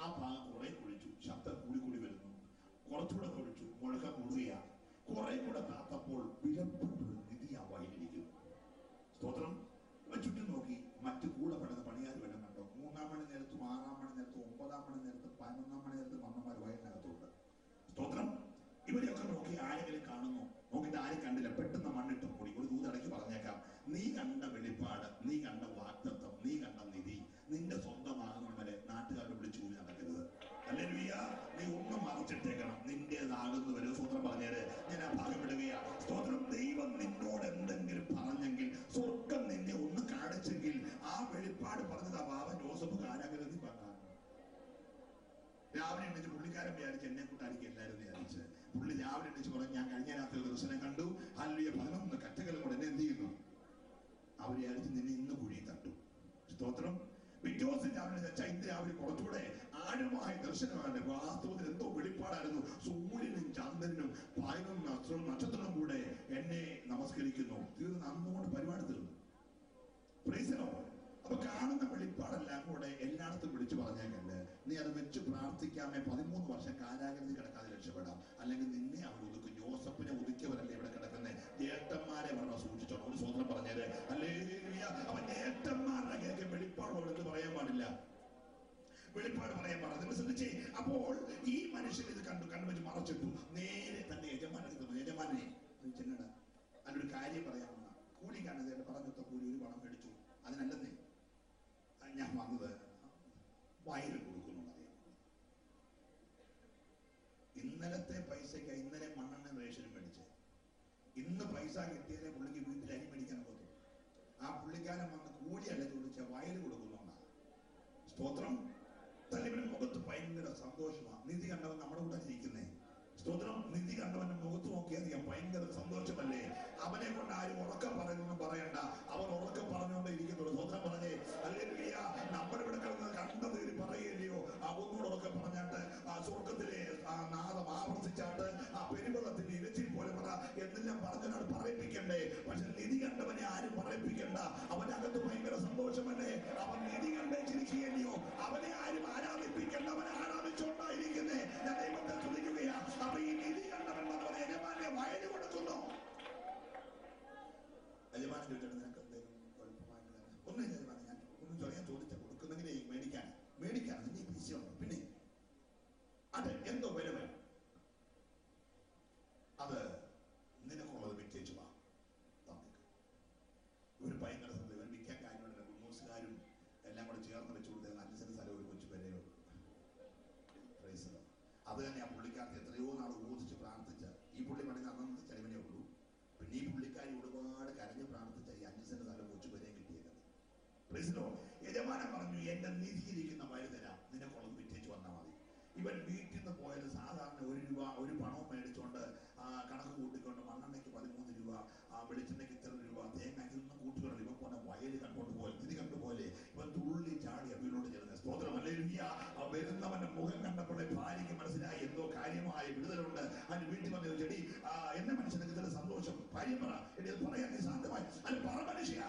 ആ ഭാഗം കുറെ കുഴിച്ചു. ശബ്ദം കൂടി വരുന്നു. കുറച്ചുകൂടെ കുഴിച്ചു. മുഴക്കം കൂടുകയാ. കുറെ കൂടെ കാത്തപ്പോൾ വിലപ്പെട്ടൊരു നിധി ആ വയലിരിക്കുന്നു. സ്തോത്രം. ചുറ്റും നോക്കി. മറ്റു കൂടെ പെടുന്ന പണിയാർ വല്ലതും കണ്ടോ? 3-ാം മണി നേരത്തും 6-ാം മണി നേരത്തും 9-ാം മണി നേരത്തും 11-ാം മണി നേരത്തും മണ്ണന്മാർ വയലിനകത്തുണ്ട്. സ്തോത്രം. ഇവരെയൊക്കെ നോക്കി ആരെങ്കിലും കാണുന്നു? നോക്കിയിട്ട് ആരും കണ്ടില്ല. പെട്ടെന്ന് മണ്ണിട്ട് മൂടി. ഒരു ദൂതടക്കി പറഞ്ഞേക്കാം, നീ കണ്ട വെളിപ്പാട്, നീ കണ്ട വാഗ്ദത്തം, നീ കണ്ട നിധി നിന്റെ സ്വന്തമാകുന്നവരെ നാട്ടുകാരുടെ വിളിച്ചു കൂടി നടക്കരുത്. ഹല്ലേലൂയ. നീ ഒന്നും മറച്ചിട്ടേക്കണം. നിന്റേതാകുന്നവര് സ്വന്തം പറഞ്ഞേര്. ഞാൻ ആ ഭാഗം വിടുകയാ. സ്തോത്രം. ദൈവം നിന്നോട് എന്തെങ്കിലും പറഞ്ഞെങ്കിൽ, സ്വർഗം നിന്നെ ഒന്ന് കാണിച്ചെങ്കിൽ, ആ വെളിപ്പാട് പറഞ്ഞത് ആ ബാബൻ ജോസഫ് കാരാഗ്രഹത്തിൽ പറഞ്ഞു. രാവിലെ എണ്ണിച്ച് പുള്ളിക്കാരൻ വിചാരിച്ച് എന്നെ കൂട്ടായിരിക്കും എല്ലാവരും വിചാരിച്ച്. പുള്ളി രാവിലെ എണ്ണിച്ച് പറഞ്ഞു, ഞാൻ കഴിഞ്ഞ രാത്രി ഒരു ദർശനം കണ്ടു. ഹല്ലേലൂയ. 11 കറ്റകളും കൂടെ എന്നെ എന്ത് ചെയ്യുന്നു? അവർ വിചാരിച്ച് നിന്നെ ഇന്ന് കുഴി തട്ടു. സ്തോത്രം. വിശ്വാസം രാവിലെ വെച്ചാൽ ഇന്ന് രാവിലെ കുറച്ചുകൂടെ ആഴമായ ദർശനമാണ്. വാസ്തവത്തിൽ എന്തോ വെളിപ്പാടായിരുന്നു. സൂര്യനും ചന്ദ്രനും 11 നക്ഷത്രവും കൂടെ എന്നെ നമസ്കരിക്കുന്നു. തീർന്ന് അന്നുകൊണ്ട് പരിപാടി തീർന്നു. പ്രൈസലോ. അപ്പൊ കാണുന്ന വെളിപ്പാടെല്ലാം കൂടെ എല്ലായിടത്തും വിളിച്ചു പറഞ്ഞേക്കല്ലേ, നീ അത് വെച്ച് പ്രാർത്ഥിക്കാമേ. 13 വർഷം കാരാഗ്രഹത്തിൽ കിടക്കാതെ രക്ഷപ്പെടാം. അല്ലെങ്കിൽ നിന്നെ അവർ ഒതുക്കും. ജോസഫ് യോസഫിനെ ഒതുക്കിയവരല്ലേ ഇവിടെ കിടക്കുന്നത്. ജ്യേഷ്ഠന്മാരെ പറഞ്ഞ സൂക്ഷിച്ചോണം. ഒരു സ്വന്തം പറഞ്ഞത് ഹല്ലേലൂയ. അവൻ ജ്യേഷ്ഠന്മാരുടെ കേൾക്കെ വെളിപ്പാടോട് എന്ന് പറയാൻ പാടില്ല, വെളിപ്പാട് പറയാൻ പാടില്ല. നിങ്ങൾ ശ്രദ്ധിച്ചേ. അപ്പോൾ ഈ മനുഷ്യൻ ഇത് കണ്ടു വെച്ച് മറച്ചിട്ടു. നേരെ തന്റെ യജമാനെ ചെല്ലട അതിനൊരു കാര്യം പറയാമെന്ന കൂലിക്കാണ് പറഞ്ഞൊത്ത കൂലി ഒരു പണം മേടിച്ചു. അതിനല്ലെന്നേ ഞാൻ വന്നത് വയൽ കൊടുക്കുന്നു അറിയാം. ഇന്നലത്തെ പൈസക്ക് ഇന്നലെ മണ്ണെണ്ണ റേഷനും മേടിച്ച് ഇന്ന് പൈസ കിട്ടിയാലേ പുള്ളിക്ക് വീട്ടിൽ അരി മേടിക്കാൻ പറ്റും. ആ പുള്ളിക്കാരൻ വന്ന് കൂലിയല്ല ചോദിച്ച വയൽ കൊടുക്കുന്നു. സ്തോത്രം. തലവന്റെ മുഖത്ത് ഭയങ്കര സന്തോഷമാണ്. നിധി കണ്ടവൻ നമ്മുടെ കൂടെ ഇരിക്കുന്നേ. സ്തോത്രം. നിധി കണ്ടവന്റെ മുഖത്ത് നോക്കിയാൽ ഭയങ്കര സന്തോഷമല്ലേ. അവനെ കൊണ്ട് ആരും ഉറക്കം പറയുന്നൊന്നും പറയണ്ട. അവൻ ഉറക്കം പറഞ്ഞുകൊണ്ടേ ഇരിക്കുന്നുള്ളൂ. സ്വന്തം പറഞ്ഞേ ഹല്ലേലൂയ. നമ്മളിവിടെ കിടന്ന് കണ്ടത് പറയുകയോ ഒന്നുകൂടെ ഉറക്കം പറഞ്ഞാട്ട് ആ സ്വർഗത്തിലെ ആ നാദം ആവർത്തിച്ചാട്ട് ആ പെരുവെള്ളത്തിന്റെ ഇരച്ചിൽ പോലെ പറ എന്നെല്ലാം പറഞ്ഞാൽ പറയിപ്പിക്കണ്ടേ. പക്ഷെ നിധി കണ്ടവനെ ആരും പറയിപ്പിക്കണ്ട. അവനകത്ത് ഭയങ്കര സന്തോഷമല്ലേ. അവൻ നിധി കണ്ടേ ചിരിക്കുകയോ. അവനെ ആരും ആരാധിപ്പിക്കണ്ട. അവനെ ആരാധിച്ചോണ്ടായിരിക്കുന്നേ. ഞാൻ ദൈവത്തെ തുതിക്കുകയാ. അപ്പൊ ഈ നിധി കണ്ടവൻ പറഞ്ഞ യജമാനെ വയല് കൊടുക്കുന്നു. യജമാനൻ ചോദിച്ചിട്ട് നിനക്ക് എന്തെങ്കിലും കുഴപ്പമായിട്ട് ഒന്നും യജമാനൻ ഞാൻ ഒന്നും ചോദിക്കാൻ ചോദിച്ചാൽ കൊടുക്കുന്നെങ്കിലേ മേടിക്കാൻ നീ പൈസയുണ്ടോ? പിന്നെ അത് എന്തോ വില വേണം. അത് നിനക്കുള്ളത് വിറ്റേച്ചു വാ. ഇവർ ഭയങ്കര ഇവർ വിൽക്കാൻ കാര്യമുണ്ട്. മുസ്ലിംകാരും എല്ലാം കൂടെ ചേർന്ന് വെച്ചു കൊടുത്തത് 5 സെന്റ് സ്ഥലം ഒരു കൊച്ചു പേരേ ഉള്ളൂ. അത് തന്നെ ആ പുള്ളിക്കാർക്ക് എത്രയോ നാൾ ഉപയോഗിച്ച് പ്രാർത്ഥിച്ച ഈ പുള്ളി പണിത് അന്നത്തെ ചെലവിനെ ഉള്ളൂ. പിന്നെ ഈ പുള്ളിക്കാരി ഒരുപാട് കരഞ്ഞ് പ്രാർത്ഥിച്ച ഈ 5 സെന്റ് സ്ഥലം കൊച്ചു പേരെ കിട്ടിയത്. യജമാനൻ പറഞ്ഞു എന്റെ നിധിയിരിക്കുന്ന വയൽ തരാം, നിനക്കുള്ളത് വിറ്റേച്ച് വന്നാൽ മതി. ഇവൻ വീട്ടിൽ നിന്ന് പോയത് സാധാരണ 1 രൂപ ഒരു പണവും മേടിച്ചുകൊണ്ട് കണക്ക് കൂട്ടിക്കൊണ്ട് മണ്ണെണ്ണയ്ക്ക് 13 രൂപ, വെളിച്ചെണ്ണയ്ക്ക് ഇത്ര രൂപ, തേങ്ങയ്ക്ക് ഇതൊന്നും കൂട്ടിക്കൊണ്ട് ഇവൻ പോലെ വയൽ കണ്ടുകൊണ്ട് പോലെ നിധി കണ്ടുപോലെ ഇവൻ തുള്ളി ചാടി അവനോട് ചേർന്ന് സ്തോത്രം ഹല്ലേലൂയ. വരുന്നവന്റെ മുഖം കണ്ടപ്പോഴേ ഭാര്യയ്ക്ക് മനസ്സിലായി എന്തോ കാര്യമായ വിടുതലുണ്ട്. അതിന് വീട്ടിൽ വന്ന് ചെടി എന്നെ മനുഷ്യനക്ക് ഇതിന്റെ സന്തോഷം. ഭാര്യ പറ എടി അത് പറയാൻ നീ ശാന്തമായി അത് പറ മനുഷ്യ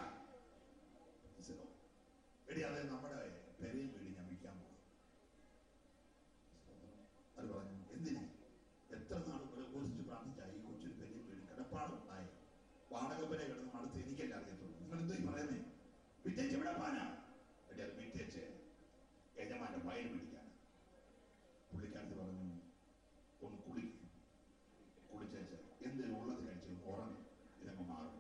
എടി അത് നമ്മുടെ പെരയും വീട് ഞാൻ വിൽക്കാൻ പോകും. അത് പറഞ്ഞു എന്തിന് എത്ര നാൾ കുറിച്ച് പ്രാർത്ഥിച്ച ഈ കൊച്ചൊരു പെരയും വീട് കിടപ്പാടുണ്ടായി വാടക പെര കിടന്ന് അടുത്ത് എനിക്കല്ല അറിയത്തുള്ളൂ. നിങ്ങൾ എന്തോ പറയുന്നേ വിറ്റേച്ച് എവിടെ പാനാ എടി അത് വിറ്റേച്ച് യജമാന്റെ വയൽ പിടിക്കാൻ. പുള്ളിക്കാരത്ത് പറഞ്ഞു ഒന്ന് കുളിച്ചേച്ച് എന്തെങ്കിലും ഉള്ളത് കഴിച്ച് ഉറങ്ങി ഇതങ്ങ് മാറും.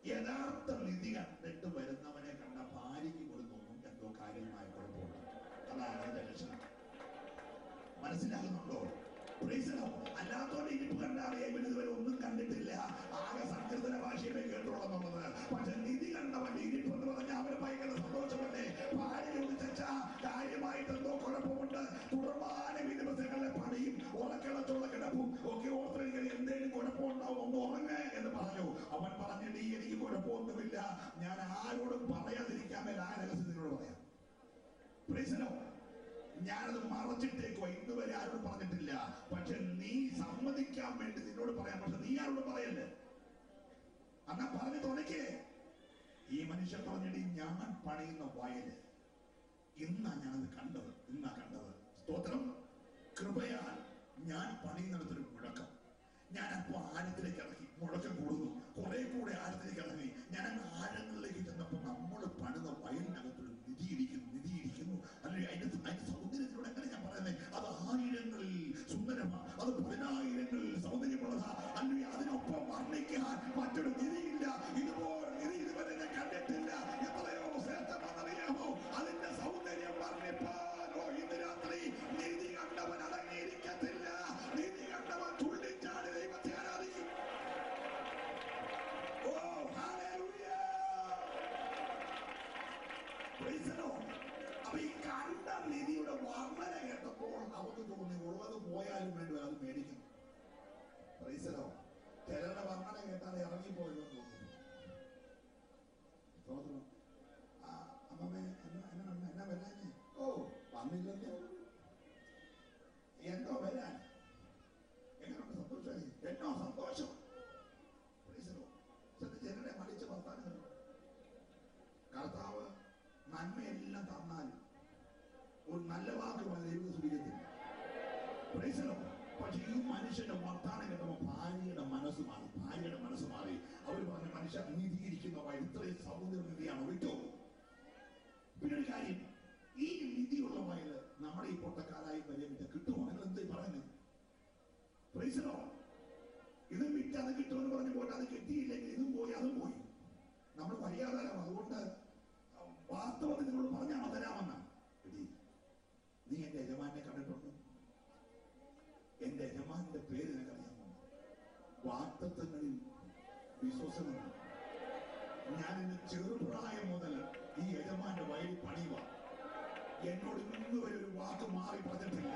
യഥാർത്ഥ നിധി കണ്ടിട്ട് വരുന്നവനെ കണ്ട ഭാര്യയ്ക്ക് കൊടുത്തൊന്നും എന്തോ കാര്യമായ കുഴപ്പമുണ്ട്. അതാണ് അതിന്റെ ലക്ഷണം. മനസ്സിലാകുന്നുണ്ടോ? അല്ലാത്തോടെ ഇരിപ്പ് കണ്ടറിയാം ഇവരിതുവരെ ഒന്നും കണ്ടിട്ടില്ല. ആകെ സങ്കീർത്തന ഭാഷയിലേ കേട്ടോളെന്നുള്ളത്. പക്ഷെ നിധി കണ്ടവൻ ഇരിപ്പ് എന്ന് പറഞ്ഞാൽ അവന് ഭയങ്കര സന്തോഷമല്ലേ. ഭാര്യ ചോദിച്ച കാര്യമായിട്ട് എന്തോ കുഴപ്പമുണ്ട്. തുടർമാനം ഈ ദിവസങ്ങളിലെ പണിയും ഉറക്കളത്തുള്ള കിടപ്പും ഒക്കെ ഓർത്തിരിക്കൽ എന്തെങ്കിലും കുഴപ്പമുണ്ടാവും ഒന്ന് ഉറങ്ങ് എന്ന് പറഞ്ഞു. അവൻ പറഞ്ഞിട്ട് എനിക്ക് കുഴപ്പമൊന്നുമില്ല, ഞാൻ ആരോടും പറയാതിരിക്കാൻ മേൽ ആ രഹസ്യത്തിനോട് പറയാം. ഞാനത് മറച്ചിട്ടേക്കോ ഇന്ന് വരെ ആരോടും പറഞ്ഞിട്ടില്ല. പക്ഷെ നീ സമ്മതിക്കാൻ വേണ്ടി നിന്നോട് പറയാം. പക്ഷെ നീ ആരോട് പറയല്ലേ എന്നാ പറഞ്ഞു തുണയ്ക്കേ. ഈ മനുഷ്യൻ പറഞ്ഞിട്ട് ഞാൻ പണിയുന്ന വയല് ഇന്നാ ഞാനത് കണ്ടത്. സ്തോത്രം. കൃപയാൽ ഞാൻ പണിയുന്നിടത്തൊരു മുഴക്കം. ഞാൻ അപ്പോ ആഴത്തിലേക്ക് ഇറങ്ങി. മുഴക്കം കൂടുന്നു. കുറെ കൂടെ ആഴത്തിലേക്ക് ഇറങ്ങി. ഞാൻ ആഴങ്ങളിലേക്ക് ചെന്നപ്പോ നമ്മൾ പണിത വയലിനകത്തൊരു നിധി ഇരിക്കുന്നു. അല്ലെങ്കിൽ അതിന്റെ സൗന്ദര്യത്തിലൂടെ എങ്ങനെ ഞാൻ പറയുന്നത് അത് 1000ങ്ങളിൽ സുന്ദരമാണ്, അത് 10,000ങ്ങളിൽ സൗന്ദര്യമുള്ളതാ. അല്ലെങ്കിൽ അതിനൊപ്പം വർണ്ണിക്കാൻ മറ്റൊരു നിധിയില്ല. ഇതുപോലെ നിധി ഇതുവരെ ഞാൻ കണ്ടിട്ടില്ല. എത്രയോ ശ്രേഷ്ഠമാണെന്നറിയാമോ അതിന്റെ സൗന്ദര്യം വർണ്ണിപ്പാനോ. ഇന്ന് രാത്രി നിധി കണ്ടവൻ അടങ്ങിയിരിക്കത്തില്ല. നിധി കണ്ടവൻ തുള്ളിച്ചാടി ദൈവത്തെ ആരാധിക്കും. ഓ ഹല്ലേലൂയ. അപ്പൊ ഈ കണ്ട നിധിയുടെ വർണ്ണന കേട്ടപ്പോൾ അവർക്ക് തോന്നി ഉള്ളത് പോയാലും വേണ്ടി അത് മേടിക്കണം. ചിലരുടെ വർണ്ണന കേട്ടാൽ ഇറങ്ങിപ്പോയെന്ന് തോന്നി. അമ്മമ്മേ എന്നാ വരാഞ്ഞേ? ഓ വന്നില്ലല്ലോ. എന്തോ വരാൻ എങ്ങനെയുണ്ട്? സന്തോഷമായി. എന്നോ സന്തോഷം. ജനനെ മടിച്ച് വർത്താനം. കർത്താവ് നന്മയെല്ലാം തന്നാലും ഒരു നല്ല പക്ഷെ ഈ മനുഷ്യന്റെ വർത്താനം കേട്ടപ്പോ ഭാര്യയുടെ മനസ്സ് മാറി. അവർ പറഞ്ഞ മനുഷ്യ നീതിയിരിക്കുന്ന വഴി ഇത്രയും സൗന്ദര്യനിധിയാണോ വിട്ടോ. പിന്നെ ഒരു കാര്യം, ഈ നിധിയുള്ള വയൽ നമ്മുടെ ഈ പൊട്ടക്കാലായി പരിമിත കിട്ടുമോ? നിങ്ങൾ എന്ത് പറയുന്നത്? പ്രൈസലോ, ഇതും വിറ്റ് അത് കിട്ടുമെന്ന് പറഞ്ഞു പോയിട്ട് അത് കിട്ടിയില്ലെങ്കിൽ ഇതും പോയി അതും പോയി. നമ്മൾ വഴിയാധാരം. അതുകൊണ്ട് വാസ്തവത്തിൽ നിങ്ങളോട് പറഞ്ഞാണോ തരാമെന്ന? നീ എന്റെ യജമാനെ കണ്ടിട്ടുണ്ടോ? എന്റെ യജമാന്റെ പേര് നിനക്കറിയാമോ? വാഗ്ദത്തങ്ങളിൽ വിശ്വസനുണ്ട്. ഞാൻ എന്റെ ചെറുപ്രായം മുതൽ ഈ യജമാന്റെ വയലിൽ പണിയുക. എന്നോട് ഇന്ന് വരെ ഒരു വാക്ക് മാറി പറഞ്ഞിട്ടില്ല.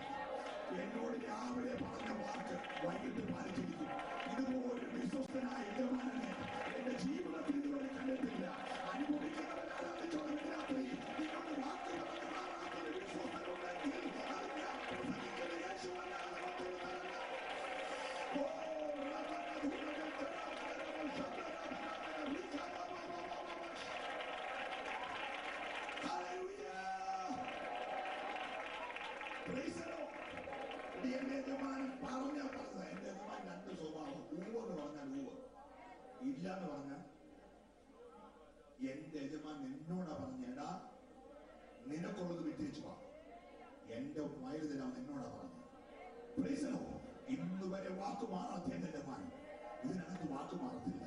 എന്നോട് രാവിലെ പറഞ്ഞ വാക്ക് വൈകിട്ട് പാലിച്ചിരിക്കും. ഇതുപോലെ വിശ്വസ്തനായ യജമാനെ എന്റെ ജീവിതത്തിൽ ഇതുവരെ കണ്ടിട്ടില്ല. അനുഭവിക്കുന്നവരാണ് രാത്രി നിങ്ങളുടെ വാക്ക് വിശ്വസ്തനുണ്ടെങ്കിൽ അത് ഞാൻ പ്രസംഗിക്കുന്ന യേശുവല്ലാതെ മറ്റൊന്നുമല്ല. എന്റെ യജമാനൻ പറഞ്ഞത് എന്റെ യജമാൻ രണ്ട് സ്വഭാവം. ഊവെന്ന് പറഞ്ഞാൽ ഊവ്, ഇല്ലാന്ന് പറഞ്ഞാൽ എന്റെ യജമാൻ എന്നോടാ പറഞ്ഞേടാ നിനക്കുള്ളത് വിറ്റേച്ചു വാ, എന്റെ വയറ് തരാമെന്ന് എന്നോടാ പറഞ്ഞു. ഇന്ന് വരെ വാക്ക് മാറാത്ത എന്റെ യജമാൻ ഇതിനകത്ത് വാക്ക് മാറത്തില്ല.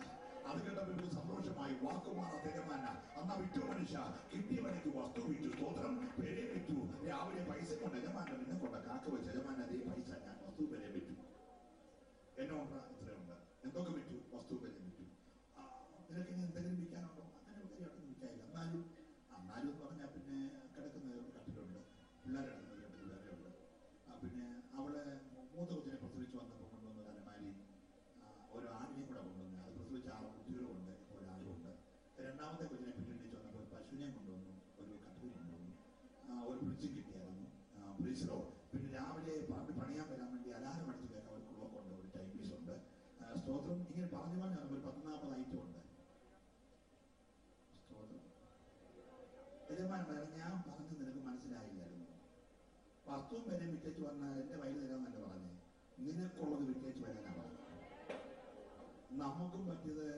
അത് കേട്ടപ്പോൾ സന്തോഷമായി. വാക്ക് മാറാത്ത യജമാന അന്നാ വിറ്റു മനുഷ്യ, കിട്ടിയവനക്ക് വസ്തു വിറ്റു, സ്തോത്രം, പേരെ വിറ്റു. രാവിലെ പൈസ കൊണ്ട് യജമാനെ നിന്നെ കൊണ്ട കാക്ക വെച്ച് യജമാൻ അതേ പൈസ ഞാൻ വസ്തു പേരെ വിറ്റു. എന്നോണ്ട ഇത്രയുണ്ട്, എന്തൊക്കെ വിറ്റു? വസ്തു പേരെ വിറ്റു. നിനക്ക് ഇനി എന്തെങ്കിലും വിൽക്കാനുണ്ടോ? അങ്ങനെ കാര്യമായിട്ടൊന്നും വിൽക്കാനില്ല. എന്നാലും എന്ന് പറഞ്ഞാൽ പിന്നെ കിടക്കുന്ന കട്ടിലുണ്ട്, പിള്ളേരെ കിടക്കുന്ന കട്ടിൽ വേറെ ഉണ്ട്. പിന്നെ അവളെ മൂത്ത കൊച്ചിനെ പ്രസവിച്ച് വന്നപ്പോൾ കൊണ്ടുവന്ന ഒരു അലമാരി, ഒരു ആടിനെ കൂടെ കൊണ്ടുവന്നു. അത് പ്രസവിച്ച് 6 കുട്ടികളുണ്ട്, ഒരാളുണ്ട്. രണ്ടാമത്തെ കൊച്ചിനെ പിന്നീട് വന്നപ്പോൾ പശുവിനെ കൊണ്ടുവന്നു, ഒരു കട്ടിൽ കൊണ്ടുവന്നു, ഒരു ഫ്രിഡ്ജ് കിട്ടിയായിരുന്നു. ഫ്രിഡ്ജിലോ പിന്നെ രാവിലെ പണിയാൻ വരാൻ വേണ്ടി അലാരം അടിച്ചു കേൾക്കാൻ ഒരു ക്ലോക്കുണ്ട്, ഒരു ടൈം പീസ് ഉണ്ട്. സ്തോത്രം. ഇങ്ങനെ പറഞ്ഞു പറഞ്ഞാൽ ഒരു 14 ഐറ്റം ഉണ്ട്. സ്തോത്രം. യജമാൻ പറയാം, ഞാൻ പറഞ്ഞത് നിനക്ക് മനസ്സിലായില്ലായിരുന്നു. വസ്തുവും വരെ വിറ്റേച്ച് വന്നാൽ എന്റെ വയൽ തരാമെന്നല്ല പറഞ്ഞേ, നിനക്കുള്ളത് വിറ്റേച്ച് വരാനാ പറഞ്ഞത്. നമുക്കും പറ്റിയത്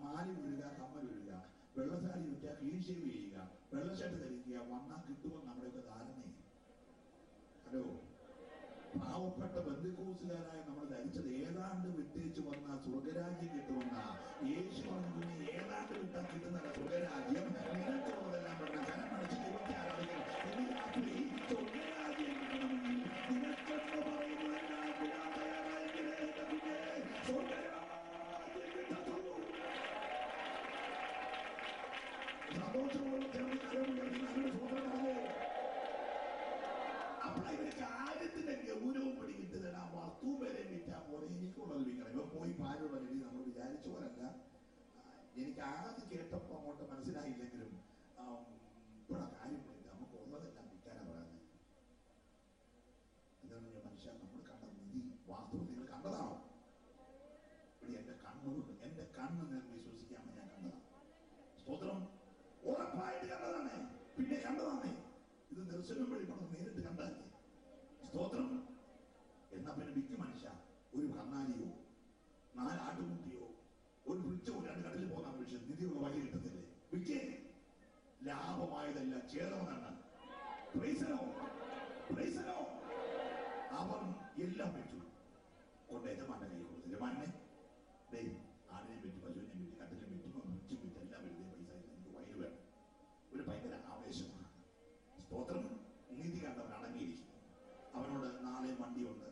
മാലി വീഴുക, കമ്മൽ വീഴുക, വെള്ളസാരി വിറ്റുക, ക്ലീൻ ഷേവ് ചെയ്യുക, വെള്ളഷർട്ട് ധരിക്കുക, വന്നാൽ കിട്ടുമെന്ന് നമ്മുടെയൊക്കെ ധാരണയാണ്. ഹലോ, പാവപ്പെട്ട ബന്ധുക്കൂസുകാരായ നമ്മൾ ധരിച്ചത് ഏതാണ്ട് വിട്ടേച്ച് വന്ന സ്വർഗരാജ്യം കിട്ടുമെന്ന യേശു പറഞ്ഞു. ഏതാണ്ട് വിട്ടാൽ കിട്ടുന്ന സ്വർഗരാജ്യം നിനക്കുള്ളതെല്ലാം പറഞ്ഞ ജനം അടിച്ച് ദൈവത്തെ ആരാധിക്കണം. ഇന്ന് രാത്രി സ്വർഗരാജ്യം കിട്ടണമെങ്കിൽ നിനക്കെന്ന് പറയുന്നതിനാൽ വിടാൻ തയ്യാറായെങ്കിലേ സ്വർഗരാജ്യം കിട്ടത്തുള്ളൂ. സന്തോഷമുള്ള അപ്പോൾ ഇവര് കാര്യത്തിന്റെ ഗൗരവം പിടികിട്ടുന്ന വസ്തു വരെ വിറ്റാ പോലെ എനിക്കുള്ളത് വിൽക്കണം. ഇവ പോയി പാലുള്ള രീതി നമ്മൾ വിചാരിച്ച പോലല്ല. എനിക്ക് ആദ്യം കേട്ടപ്പോ അങ്ങോട്ട് മനസ്സിലായില്ലെങ്കിലും ഇവിടെ കാര്യമില്ല, നമുക്ക് ഉള്ളതെല്ലാം വിൽക്കാനാ പറയുന്നത്. എന്താണ് മനുഷ്യ, നമ്മൾ കണ്ട നിധി വാസ്തവം നിങ്ങൾ കണ്ടതാണോ? ഇവിടെ എന്റെ കണ്ണ് നിങ്ങൾക്ക് വിശ്വസിക്കാമെന്ന് ഞാൻ കണ്ടതാണ്. സ്തോത്രം. ഉറപ്പായിട്ട് കണ്ടതാണ്, പിന്നെ കണ്ടതാണ്. ഇത് ദർശനം വഴി നമ്മൾ നേരിട്ട് കണ്ടല്ലേ. സ്തോത്രം. എന്നാ പിന്നെ വിൽക്കും മനുഷ്യ. ഒരു കന്നാലിയോ 4 ആട്ടുകുട്ടിയോ ഒരു ഫ്രിഡ്ജോ 2 കടലിൽ പോകുന്ന മനുഷ്യൻ നിധിയുള്ള വഴി കിട്ടത്തില്ലേ? വിൽക്കേ. ലാഭമായതെല്ലാം ചേർന്നാണ്. അവർ എല്ലാം വിറ്റു കൊണ്ട് യജമാന്റെ കൈ കൊടുത്തു. യജമാനെ ആടിനെ വിറ്റു, പശുവിനെ വിറ്റു, കട്ടിലും വിറ്റു, ഫ്രിഡ്ജും വിറ്റു, എല്ലാം വിടുന്ന പൈസ ഇല്ല, എനിക്ക് വയറ് വേണം. ഒരു ഭയങ്കര ആവേശമാണ്. സ്തോത്രം. നീതി കണ്ടവൻ അടങ്ങിയിരിക്കും. അവനോട് നാളെ വണ്ടിയുണ്ട്,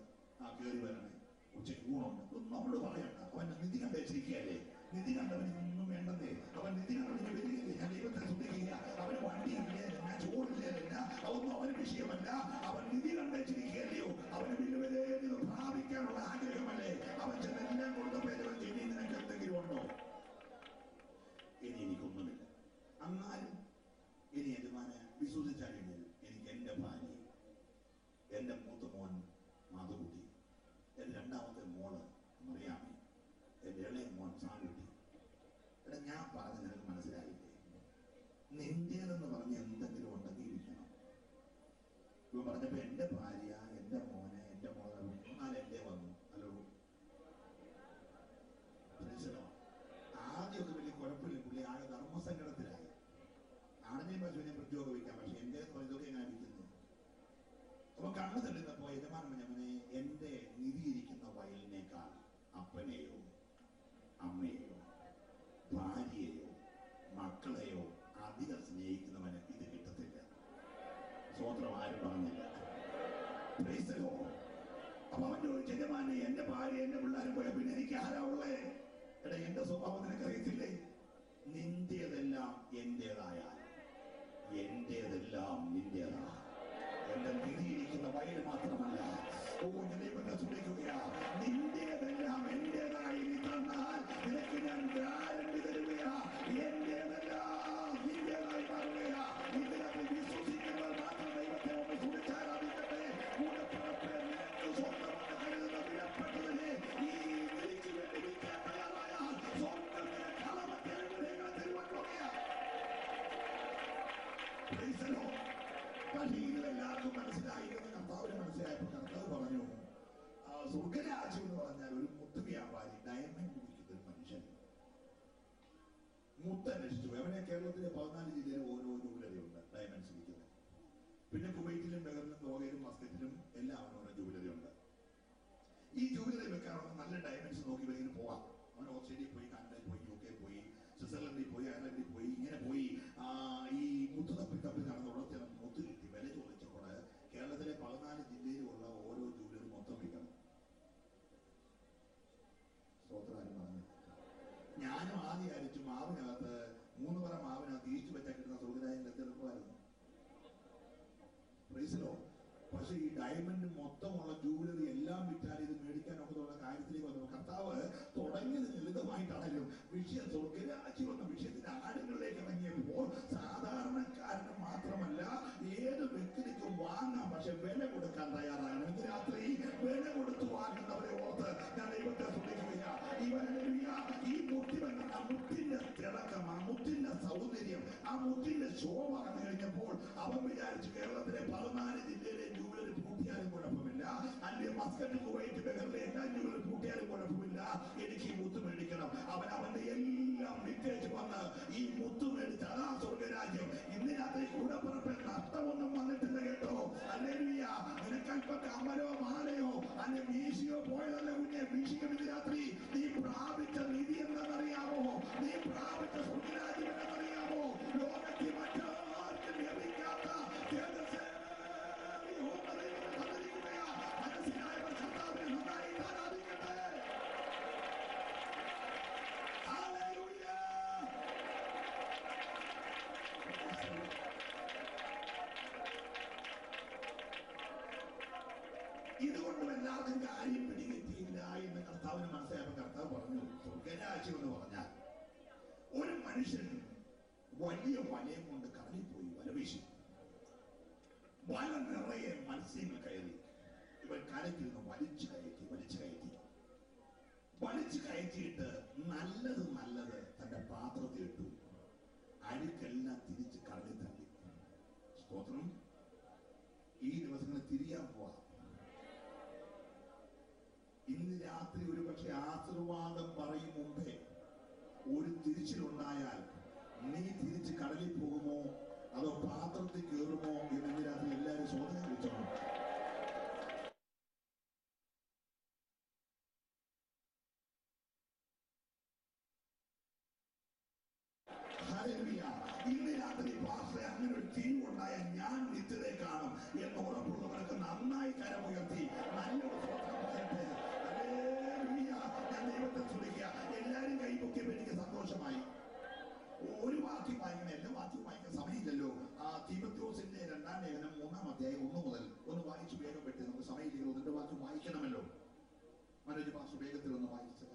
കയറി വരണേ, ഉച്ചയ്ക്ക് ഊണുണ്ട്, ഒന്നും അവനോട് പറയണ്ട. അവൻ നിധി കണ്ട് വെച്ചിരിക്കുകയല്ലേ. നിധി കണ്ടവൻ ഒന്നും വേണ്ടതേ. അവൻ നിധി കണ്ടവന് വരികയില്ലേ, ഞാൻ ദൈവത്തെ ശ്രദ്ധിക്കുക. അവന് വണ്ടിയില്ലേ, ഞാൻ ചോറില്ല, അതൊന്നും അവന് വിഷയമല്ല. അവൻ നിധി കണ്ട് വെച്ചിരിക്കുകയല്ലയോ, അവന് വിലുവലേത് പ്രാപിക്കാനുള്ള ആഗ്രഹമല്ലേ. അവൻ ചെന്നെല്ലാം കൊടുത്തപ്പോൾ ഇനി നിനക്ക് എന്തെങ്കിലും ഉണ്ടോ? ഇനി എനിക്കൊന്നുമില്ല. എന്നാലും ഇനി യജമാനെ വിശ്വസിച്ചാലെങ്കിൽ എനിക്ക് എന്റെ ഭാര്യ, എന്റെ മൂത്ത മോൻ മാധുകുട്ടി, എന്റെ രണ്ടാമത്തെ മോള് മറിയാമി, എന്റെ ഇളയ മോൻ സാൻകുട്ടി. എടാ, ഞാൻ പറഞ്ഞ നിനക്ക് മനസ്സിലായില്ലേ? നിന്റേതെന്ന് പറഞ്ഞ് എന്തെങ്കിലും ഉണ്ടെങ്കിൽ ഇരിക്കണം. ഇവ പറഞ്ഞപ്പോ എന്റെ ഭാര്യ, എന്റെ മോനെ, എന്റെ മോളെ 3-4 ഭഗവാനെ എന്റെ ഭാര്യ എന്റെ പിള്ളേരും പോയ പിന്നെ എനിക്ക് ആരാ ഉള്ളേ? എടാ, എന്റെ സ്വഭാവം നിനക്ക് അറിയത്തില്ലേ? നിന്റേതെല്ലാം എന്റേതായാൽ എന്റേതെല്ലാം നിന്റേതാ. എന്റെ നിധിയിരിക്കുന്ന വയൽ മാത്രമല്ല, ദൈവത്തെ സ്തുതിക്കുകയാ. നിന്റേതെല്ലാം എന്റേതായി നീ തന്നാൽ നിനക്ക് ഞാൻ ഗ്യാരണ്ടി തരുകയാ. എന്റേതെല്ലാം നിന്റേതായി മാറുകയാ. ഇതിനകത്ത് വിശ്വസിക്കുന്നവർ മാത്രം ദൈവത്തെ ഒന്ന് സ്തുതിച്ചാരാധിക്കട്ടെ. കൂടപ്പിറപ്പേ, നിനക്ക് സ്വന്തമെന്ന് കരുതുന്ന വിലപ്പെട്ടതിനെ ഈ നിലയ്ക്ക് വേണ്ടി വിൽക്കാൻ തയ്യാറായാൽ സ്വർഗ്ഗത്തിലെ കളമത്തെ അനുഗ്രഹങ്ങൾ തരുവാൻ പോകുകയാ. Praise the Lord. പക്ഷേ ഇതിലെല്ലാവർക്കും മനസ്സിലായിരുന്നു. കർത്താവിന് മനസ്സിലായപ്പോൾ കർത്താവ് പറഞ്ഞു, സ്വർഗരാജ്യം എന്ന് പറഞ്ഞാൽ ഒരു മുത്ത് വ്യാപാരി, ഡയമണ്ട് വിൽക്കുന്ന ഒരു മനുഷ്യൻ മുത്ത് അന്വേഷിച്ചു. അവനെ കേരളത്തിലെ 14 ജില്ലയിൽ ഓരോ ജൂവലറിയുണ്ട് ഡയമണ്ട്സ് വിൽക്കുന്നത്. പിന്നെ കുവൈറ്റിലും ബഹറിലും ഗോവയിലും മസ്കറ്റിലും എല്ലാം അവനോരോ ജൂവലറി ഉണ്ട്. ഈ ജൂവലറി വെക്കാനുള്ള നല്ല ഡയമണ്ട്സ് നോക്കി ഇവരിങ്ങനെ പോവാം. അവൻ ഓസ്ട്രേലിയയിൽ പോയി, കാനഡയിൽ പോയി, UK പോയി, സ്വിറ്റ്സർലൻഡിൽ പോയി, അയർലൻഡിൽ പോയി, ഇങ്ങനെ പോയി ഈ മുത്ത് തപ്പി നടന്നുള്ളത്തിൽ മുത്ത് കിട്ടി. വില ചോദിച്ചപ്പോൾ കേരളത്തിലെ 14 ജില്ലയിലുള്ള ഓരോ ജൂവലറി മൊത്തം വിൽക്കണം. സ്തോത്രം പറഞ്ഞു. ഞാനും ആദ്യം അരിച്ചു മാവിനകത്ത് 3 പറ മാവിനകത്ത് ഈച്ചു വെച്ചാൽ കിട്ടുന്ന സ്വർഗ്ഗരാജ്യം എളുപ്പമായിരുന്നു. പക്ഷെ ഈ ഡയമണ്ട് മൊത്തമുള്ള ജൂവലറി എല്ലാം വിറ്റാൽ ഇത് മേടിക്കാനൊക്കെയുള്ള കാര്യത്തിലേക്ക് വന്നു. കർത്താവ് തുടങ്ങിയത് ലളിതമായിട്ടാണെങ്കിലും വിഷയം സ്വർഗ്ഗരാജ്യം എന്ന വിഷയത്തിന്റെ ആഴങ്ങളിലേക്ക് ഇറങ്ങിയപ്പോൾ സാധാരണക്കാരന് മാത്രമല്ല ഏത് വ്യക്തിക്കും വാങ്ങാം. പക്ഷെ വില കൊടുക്കാൻ തയ്യാറാകണം. ഇന്ന് രാത്രി വില കൊടുത്ത് വാങ്ങുന്നവരെ ഓർത്ത് ഞാൻ ദൈവത്തെ സ്തുതിക്കുകയാ. ഈ മുത്തി വന്ന ആ മുത്തിന്റെ തിളക്കം, ആ മുത്തിന്റെ സൗന്ദര്യം, ആ മുത്തിന്റെ ശോഭ കണ്ടു കഴിഞ്ഞപ്പോൾ അവൻ വിചാരിച്ചു കേരളത്തിലെ 14 ജില്ലയിലെ ജൂവലറി പൂട്ടിയാലും കുഴപ്പമില്ല, അല്ലെങ്കിൽ മസ്കറ്റ്, കുവൈറ്റ്, ബഹറിലെ എല്ലാ ജൂവലറി പൂട്ടിയാലും കുഴപ്പമില്ല, എനിക്ക് ഈ മുത്ത് മേടിക്കണം. അവന്റെ എല്ലാം വിറ്റേച്ച് വന്ന് ഈ മുത്ത് മേടിച്ച് അതാ സ്വർഗ്ഗരാജ്യം. ഇന്ന് രാത്രി കൂടപ്പിറപ്പിൽ നഷ്ടമൊന്നും വന്നിട്ടില്ല കേട്ടോ. ഹല്ലേലൂയ. നിനക്കൽപ്പത്തെ അമലോ മാലയോ അല്ലെ വീശിയോ പോയതല്ല കുഞ്ഞെ. വീശിക്കും ഇന്ന് രാത്രി നീ പ്രാപിച്ച നിധി എന്താണെന്നറിയാമോ? നീ പ്രാപിച്ച സ്വർഗ്ഗരാജ്യം എന്താണെന്നറിയാമോ? ലോകത്തിൽ മറ്റാർക്കും ലഭിക്കാത്ത മനസ്സിലായവർ കർത്താവിനെ നന്നായി ആരാധിക്കട്ടെ. ഹല്ലേലൂയ. ഇതുകൊണ്ടും എല്ലാവർക്കും കാര്യം പിടികിട്ടിയില്ല എന്ന് കർത്താവിന് മനസ്സിലായപ്പോൾ കർത്താവ് പറഞ്ഞു, സ്വർഗ്ഗരാജ്യം എന്ന് പറഞ്ഞാൽ ഒരു മനുഷ്യൻ വലിയ വലയം കൊണ്ട് കടലിൽ പോയി വല വീശി. വല നിറയെ മത്സ്യങ്ങൾ കയറി. ഇവൻ കരയ്ക്കിരുന്ന് വലിച്ചു കയറ്റിയിട്ട് നല്ലത് തന്റെ പാത്രത്തിൽ ഇട്ടു. അഴുക്കെല്ലാം തിരിച്ച് കടലിൽ തള്ളി. സ്തോത്രം. ഈ ദിവസങ്ങളിൽ തിരിയാൻ പോവാ. ഇന്ന് രാത്രി ഒരു പക്ഷെ ആശീർവാദം പറയും മുമ്പേ ഒരു തിരിച്ചിലുണ്ടായാൽ നീ തിരിച്ച് കടലിൽ പോകുമോ അതോ പാത്രത്തിൽ കയറുമോ എന്ന് രാത്രി എല്ലാവരും ചോദ്യം ചോദിച്ചോ. ഇന്ന് രാത്രി പാസ്റ്ററെ അങ്ങനെ ഒരു തിരിവുണ്ടായാൽ ഞാൻ നിത്യതയെ കാണും എന്ന് ഉറപ്പുള്ളവർക്ക് നന്നായി കരമുയർത്തി നല്ലൊരു സ്വന്തം പറയട്ടെ. ഞാൻ ദൈവത്തെ സ്തുതിക്കുക. എല്ലാരും കൈപൊക്കിയപ്പോൾ എനിക്ക് സന്തോഷമായി. ഒരു വാക്യം വായിക്കണം, എല്ലാ വാക്യവും വായിക്കാൻ സമയമില്ലല്ലോ. തീമോഥെയോസിന്റെ 2-ാം ലേഖനം 3-ാം അധ്യായം 1 മുതൽ ഒന്ന് വായിച്ചു വേഗം പറ്റി. നമുക്ക് സമയമില്ല, 1-2 വാക്യം വായിക്കണമല്ലോ. മനോജ് പാസ്റ്റർ വേഗത്തിൽ ഒന്ന് വായിച്ച്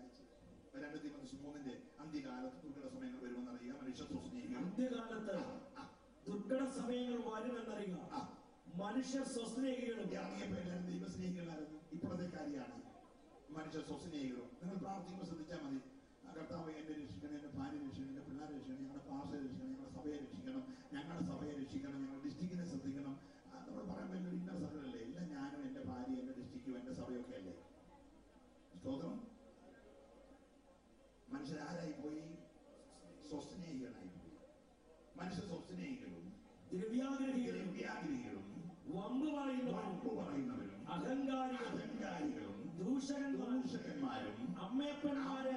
2 തീമോഥെയോസ് 3-ന്റെ അന്ത്യകാലത്ത് ദുർഘട സമയങ്ങൾ വരുമെന്നറിയുക. മനുഷ്യ സ്വസ്നേഹികൾ അന്ത്യകാലത്ത് ദുർഘട സമയങ്ങൾ വരുമെന്നറിയുക. മനുഷ്യ സ്വസ്നേഹികളും ഇറങ്ങിയപ്പോൾ എല്ലാവരും ദൈവസ്നേഹികളായിരുന്നു. ഇപ്പോഴത്തെ കാര്യമാണ് മനുഷ്യ സ്വസ്നേഹികളും. നിങ്ങൾ പ്രാർത്ഥിക്കുമ്പോൾ ശ്രദ്ധിച്ചാൽ മതി. കർത്താവ് എന്നെ രക്ഷിക്കണം, എന്റെ ഭാര്യ രക്ഷിക്കണം, എന്റെ പിള്ളേരെ രക്ഷിക്കണം, ഞങ്ങളുടെ പാസ്റ്ററെ രക്ഷിക്കണം, ഞങ്ങളുടെ സഭയെ രക്ഷിക്കണം, ഞങ്ങളുടെ ഡിസ്ട്രിക്റ്റിനെ ശ്രദ്ധിക്കണം. നമ്മൾ പറയാൻ പറ്റുന്ന ഒരു ഇന്ന സഭകളല്ലേ? എല്ലാം ഞാനും എന്റെ ഭാര്യ, എന്റെ ഡിസ്ട്രിക്റ്റും എന്റെ സഭയൊക്കെ അല്ലേ? സ്തോത്രം. മനുഷ്യരാരായി പോയി? സ്വസ്നേഹികളായി പോയി. മനുഷ്യ സ്വസ്നേഹികളും ദ്രവ്യാഗ്രഹികളും വമ്പ് പറയുന്നവരും അഹങ്കാരികളും ദൂഷകന്മാരും അമ്മയപ്പന്മാരെ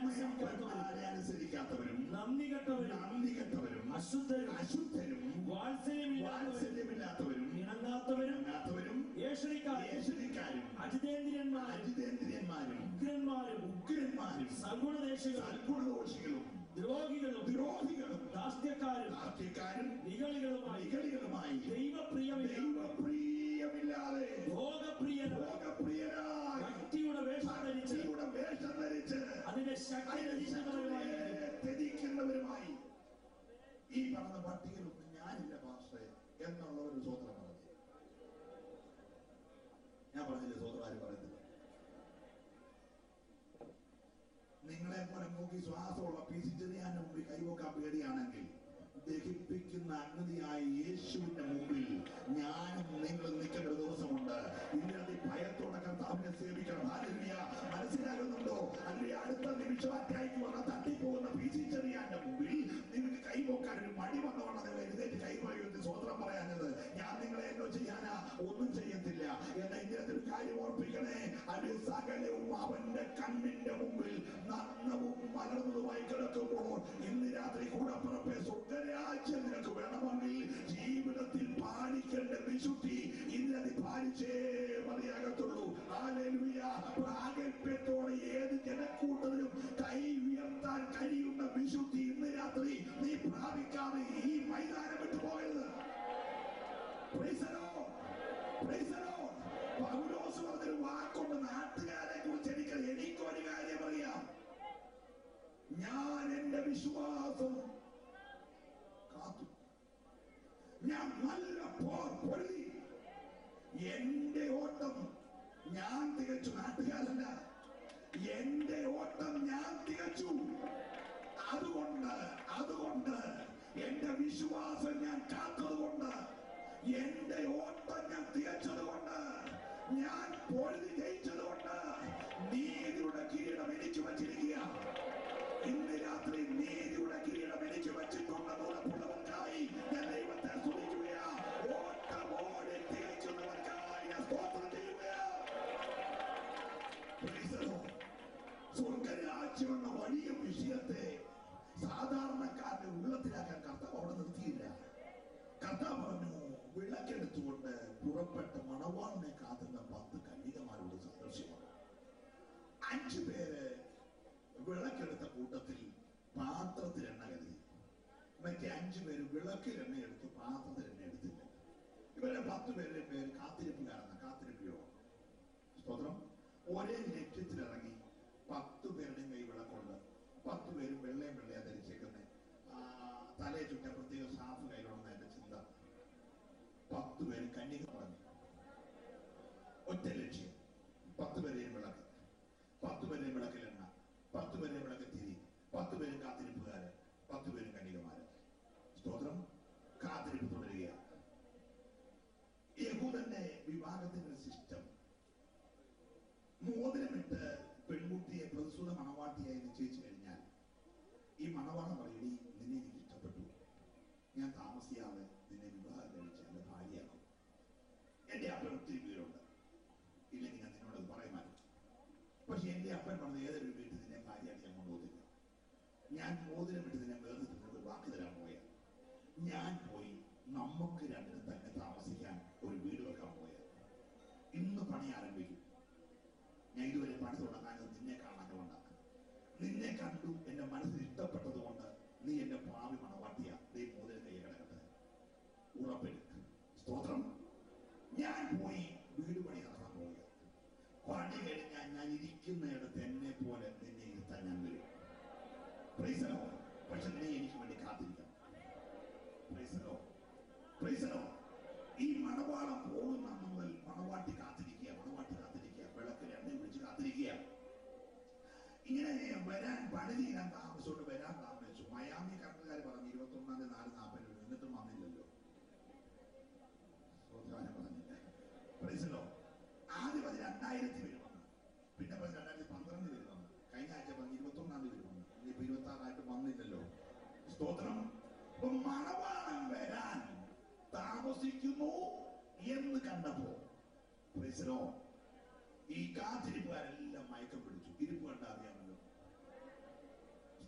അനുസരിക്കാത്തവരും നന്ദി കെട്ടവരും അശുദ്ധരും വാത്സല്യമില്ലാത്തവരും ഇണങ്ങാത്തവരും ഏഷണിക്കാരും അജിതേന്ദ്രിയന്മാരും ഉഗ്രന്മാരും സൽഗുണദോഷികളും ദ്രോഹികളും ദാസ്യക്കാരും നിഗളികളുമായി ദൈവപ്രിയമില്ലാതെ ഭോഗപ്രിയരായി ഭക്തിയുടെ വേഷം ധരിച്ച് അതിന്റെ ശക്തി ത്യജിക്കുന്നവരുമായി ഈ പറഞ്ഞ പട്ടികയിലൊന്നും ഞാനില്ല പാസ്റ്ററെ എന്നുള്ള ഒരു സ്വതന്ത്രം പറഞ്ഞു. ഞാൻ പറഞ്ഞില്ലേ സ്വതന്ത്രം ആരും പറയത്തില്ല. നിങ്ങളെ പോലെ നോക്കി ശ്വാസമുള്ള പീസിച്ചെറിയാൻ മുമ്പിൽ കൈവക്കാൻ പേടിയാണെങ്കിൽ ദഹിപ്പിക്കുന്ന അഗ്നിയായ യേശുവിന്റെ മുമ്പിൽ ഞാനും നിങ്ങളും നിൽക്കേണ്ട ഒരു ദിവസമുണ്ട്. ഇതിനകത്ത് ഭയത്തോടെ കർത്താവിനെ സേവിക്കണം. ഹല്ലേലൂയ. മനസ്സിലാകുന്നുണ്ടോ? അല്ലെങ്കിൽ അടുത്ത നിമിഷം അറ്റാക്ക് വന്ന തട്ടിപ്പോകുന്ന പീസിച്ചെറിയാന്റെ മുമ്പിൽ നിങ്ങൾക്ക് കൈപോക്കാൻ ഒരു മടി വന്നോണം. നിങ്ങൾ എഴുന്നേറ്റ് കൈപോയിട്ട് സ്വതന്ത്രം പറയാനത് ഞാൻ നിങ്ങളെ എന്നോ ചെയ്യാനാ ഒന്നും ചെയ്യത്തില്ല എന്ന ഇതിനകത്ത് ഒരു കാര്യം ഓർപ്പിക്കണേ. അത് സകലവും അവന്റെ കണ്ണിന്റെ മുമ്പിൽ നഗ്നവും മലർന്നതുമായി കിടക്കുമ്പോൾ ഇന്ന് രാത്രി കൂടപ്പുറപ്പെ സ്വർഗ്ഗരാജ്യം നിനക്ക് വേണമെങ്കിൽ ജീവിതത്തിൽ പാലിക്കേണ്ട വിശുദ്ധി ഇന്നതി പാലിച്ചേ മതിയാകത്തുള്ളൂ. ഹല്ലേലൂയ. പ്രാഗൽഭ്യത്തോടെ ഏത് ജനക്കൂട്ടത്തിലും കൈ ഉയർത്താൻ കഴിയുന്ന വിശുദ്ധി ഇന്ന് രാത്രി നീ പ്രാപിക്കാതെ ഈ മൈതാനം വിട്ടു പോകരുത്. Praise the Lord. Praise the Lord. Paulose പറഞ്ഞൊരു വാക്കുണ്ട് നാട്ടുകാരെ കുറിച്ച് എനിക്കൊരു കാര്യം അറിയാം. ഞാൻ എന്റെ വിശ്വാസം കാത്തു, ഞാൻ നല്ല പോർ പൊരുതി, എന്റെ ഓട്ടം ഞാൻ തികച്ചു. നാട്ടുകാരല്ല, എന്റെ ഓട്ടം ഞാൻ തികച്ചു. അതുകൊണ്ട് എന്റെ വിശ്വാസം ഞാൻ കാത്തതുകൊണ്ട്, എന്റെ ഓട്ടം ഞാൻ തികച്ചതുകൊണ്ട്, ഞാൻ പൊരുതി ജയിച്ചതുകൊണ്ട് നീതിയുടെ കിരീടം എനിക്ക് വച്ചിരിക്കുക. ഇന്ന് രാത്രി നീതിയുടെ കിരീടം എനിക്ക് വച്ചിട്ടുണ്ടെന്ന് ഉറപ്പുള്ളവർക്കായി ഞാൻ ദൈവത്തെ സ്തുതിക്കുകയാ. ഓട്ടമോടെ തികച്ചുന്നവർക്കായി ഞാൻ സ്തോത്രം ചെയ്യുകയാ. സ്വർഗ്ഗരാജ്യം എന്ന വലിയ വിഷയത്തെ സാധാരണക്കാരുടെ ഉള്ളത്തിലാക്കാൻ കർത്താവ് അവിടെ നിർത്തിയില്ല. കർത്താവ് പറഞ്ഞു, വിളക്കെടുത്തുകൊണ്ട് പുറപ്പെട്ട മണവാളിനെ കാത്തുന്ന 10 കന്യകമാരോട് സദൃശ്യമാണ്. 5 പേര് വിളക്കെടുത്ത കൂട്ടത്തിൽ പാത്രത്തിൽ എണ്ണ കരുതി, മറ്റേ 5 പേര് വിളക്കിൽ എണ്ണ എടുത്ത് പാത്രത്തിൽ എണ്ണ എടുത്തില്ല. ഇവരെ 10 പേരുടെ പേര് കാത്തിരിപ്പുകാരെന്ന കാത്തിരിപ്പിയോ. സ്തോത്രം. ഒരേ ലക്ഷ്യത്തിലിറങ്ങി 10 പേരുടെയും കൈ വിളക്കുണ്ട്. 10 പേരും വെള്ളയും ധരിച്ചേക്കുന്നത്. തലയെ ചുറ്റ പ്രത്യേക സാഫ് കയ്യിലുണ്ടെന്ന് എന്റെ ചിന്ത. 10 പേരും കന്യക പറഞ്ഞു. ഒറ്റ ലക്ഷ്യം. 10 പേരെയും വിളക്ക്, 10 പേരെയും വിളക്കിലെണ്ണ, 10 പേരെയും വിളക്ക് തിരി, 10 പേരും കാത്തിരിപ്പുകാര്, 10 പേരും കന്യകമാര്. സ്തോത്രം. കാത്തിരിപ്പ് തുടരുകയാണ്. യഹൂദന്റെ വിവാഹത്തിന്റെ സിസ്റ്റം, മോതിരമിട്ട് പെൺകുട്ടിയെ പ്രസ്തുത മണവാട്ടിയായി നിശ്ചയിച്ചു കഴിഞ്ഞാൽ ഈ മണവാളൻ പറയടി, നിന്നെ എനിക്ക് ഇഷ്ടപ്പെട്ടു, ഞാൻ താമസിയാതെ നിന്നെ വിവാഹം കഴിച്ച് എന്റെ ഭാര്യയാക്കും. എന്റെ അപ്പൻ ഒത്തിരി പേരുണ്ട്, ഇല്ലെങ്കിൽ ഞാൻ നിന്നോട് പറയുമായിരുന്നു. പക്ഷെ എന്റെ അപ്പൻ പറഞ്ഞത് ഏതൊരു വീട്ടിൽ നിന്നെ ഭാര്യയായിട്ട് ഞാൻ കൊണ്ടുപോകുന്നില്ല. ഞാൻ മോതിരമിട്ട് നിന്നെ വേർതിട്ട് ഒരു വാക്ക് തരാൻ പോയാൽ, ഞാൻ പോയി നമുക്ക് രണ്ടിനും തന്നെ താമസിക്കാൻ ഒരു വീട് വെക്കാൻ പോയാൽ ഇന്ന് പണി ആരംഭിക്കും. ഞാൻ ഇതുവരെ പണി തുടങ്ങാനത് നിന്നെ കാണാനുകൊണ്ടാണ്. നിന്നെ കണ്ടു എന്റെ മനസ്സിൽ ഇഷ്ടപ്പെട്ടത് കൊണ്ട് നീ എന്റെ ഭാവി മണവാട്ടിയ നീ മോതിര കൈ കിടക്കട്ടെ, ഉറപ്പെട്ട്. സ്തോത്രം. ഞാൻ പോയി വീട് പണി നടത്താൻ പോവുക. പണി കഴിഞ്ഞാൽ ഞാൻ ഇരിക്കുന്നിടത്ത് എന്നെ പോലെ നിന്നെ ഇരുത്താൻ ഞാൻ വരും. Price the Lord. പക്ഷെ നീ എനിക്ക് വേണ്ടി കാത്തിരിക്കണം. Price the Lord. Praise the Lord. ഈ മണവാളം പോകുന്ന മുതൽ മണവാട്ടി കാത്തിരിക്കുക, മണവാട്ടി കാത്തിരിക്കുക, വിളക്കിൽ എണ്ണ വിളിച്ച് കാത്തിരിക്കുക. ഇങ്ങനെ വരാൻ പണി തീരാൻ താമസിച്ചോണ്ട് വരാൻ താമസിച്ചു. മയാമി കർമ്മക്കാർ പറഞ്ഞു 21-ാം തീയതി 4:40 എന്നിട്ടും വന്നില്ലല്ലോ. പറഞ്ഞില്ല. Price the Lord. ആദ്യം 2000 പേര് വന്നു, പിന്നെ 2012 പേര് വന്നു, കഴിഞ്ഞ ആഴ്ച 21-ാം തീയതി വന്നു, ഇനിയിപ്പോ 26 വന്നില്ലല്ലോ. സ്തോത്രം. മണവാളം വരാൻ താമസിക്കുന്നു എന്ന് കണ്ടപ്പോ പ്രൈസ് ദി ലോർഡ് ഈ കാത്തിരിപ്പുകാരെല്ലാം മയക്കം പിടിച്ചു. ഇരിപ്പ് കണ്ട അറിയാമല്ലോ.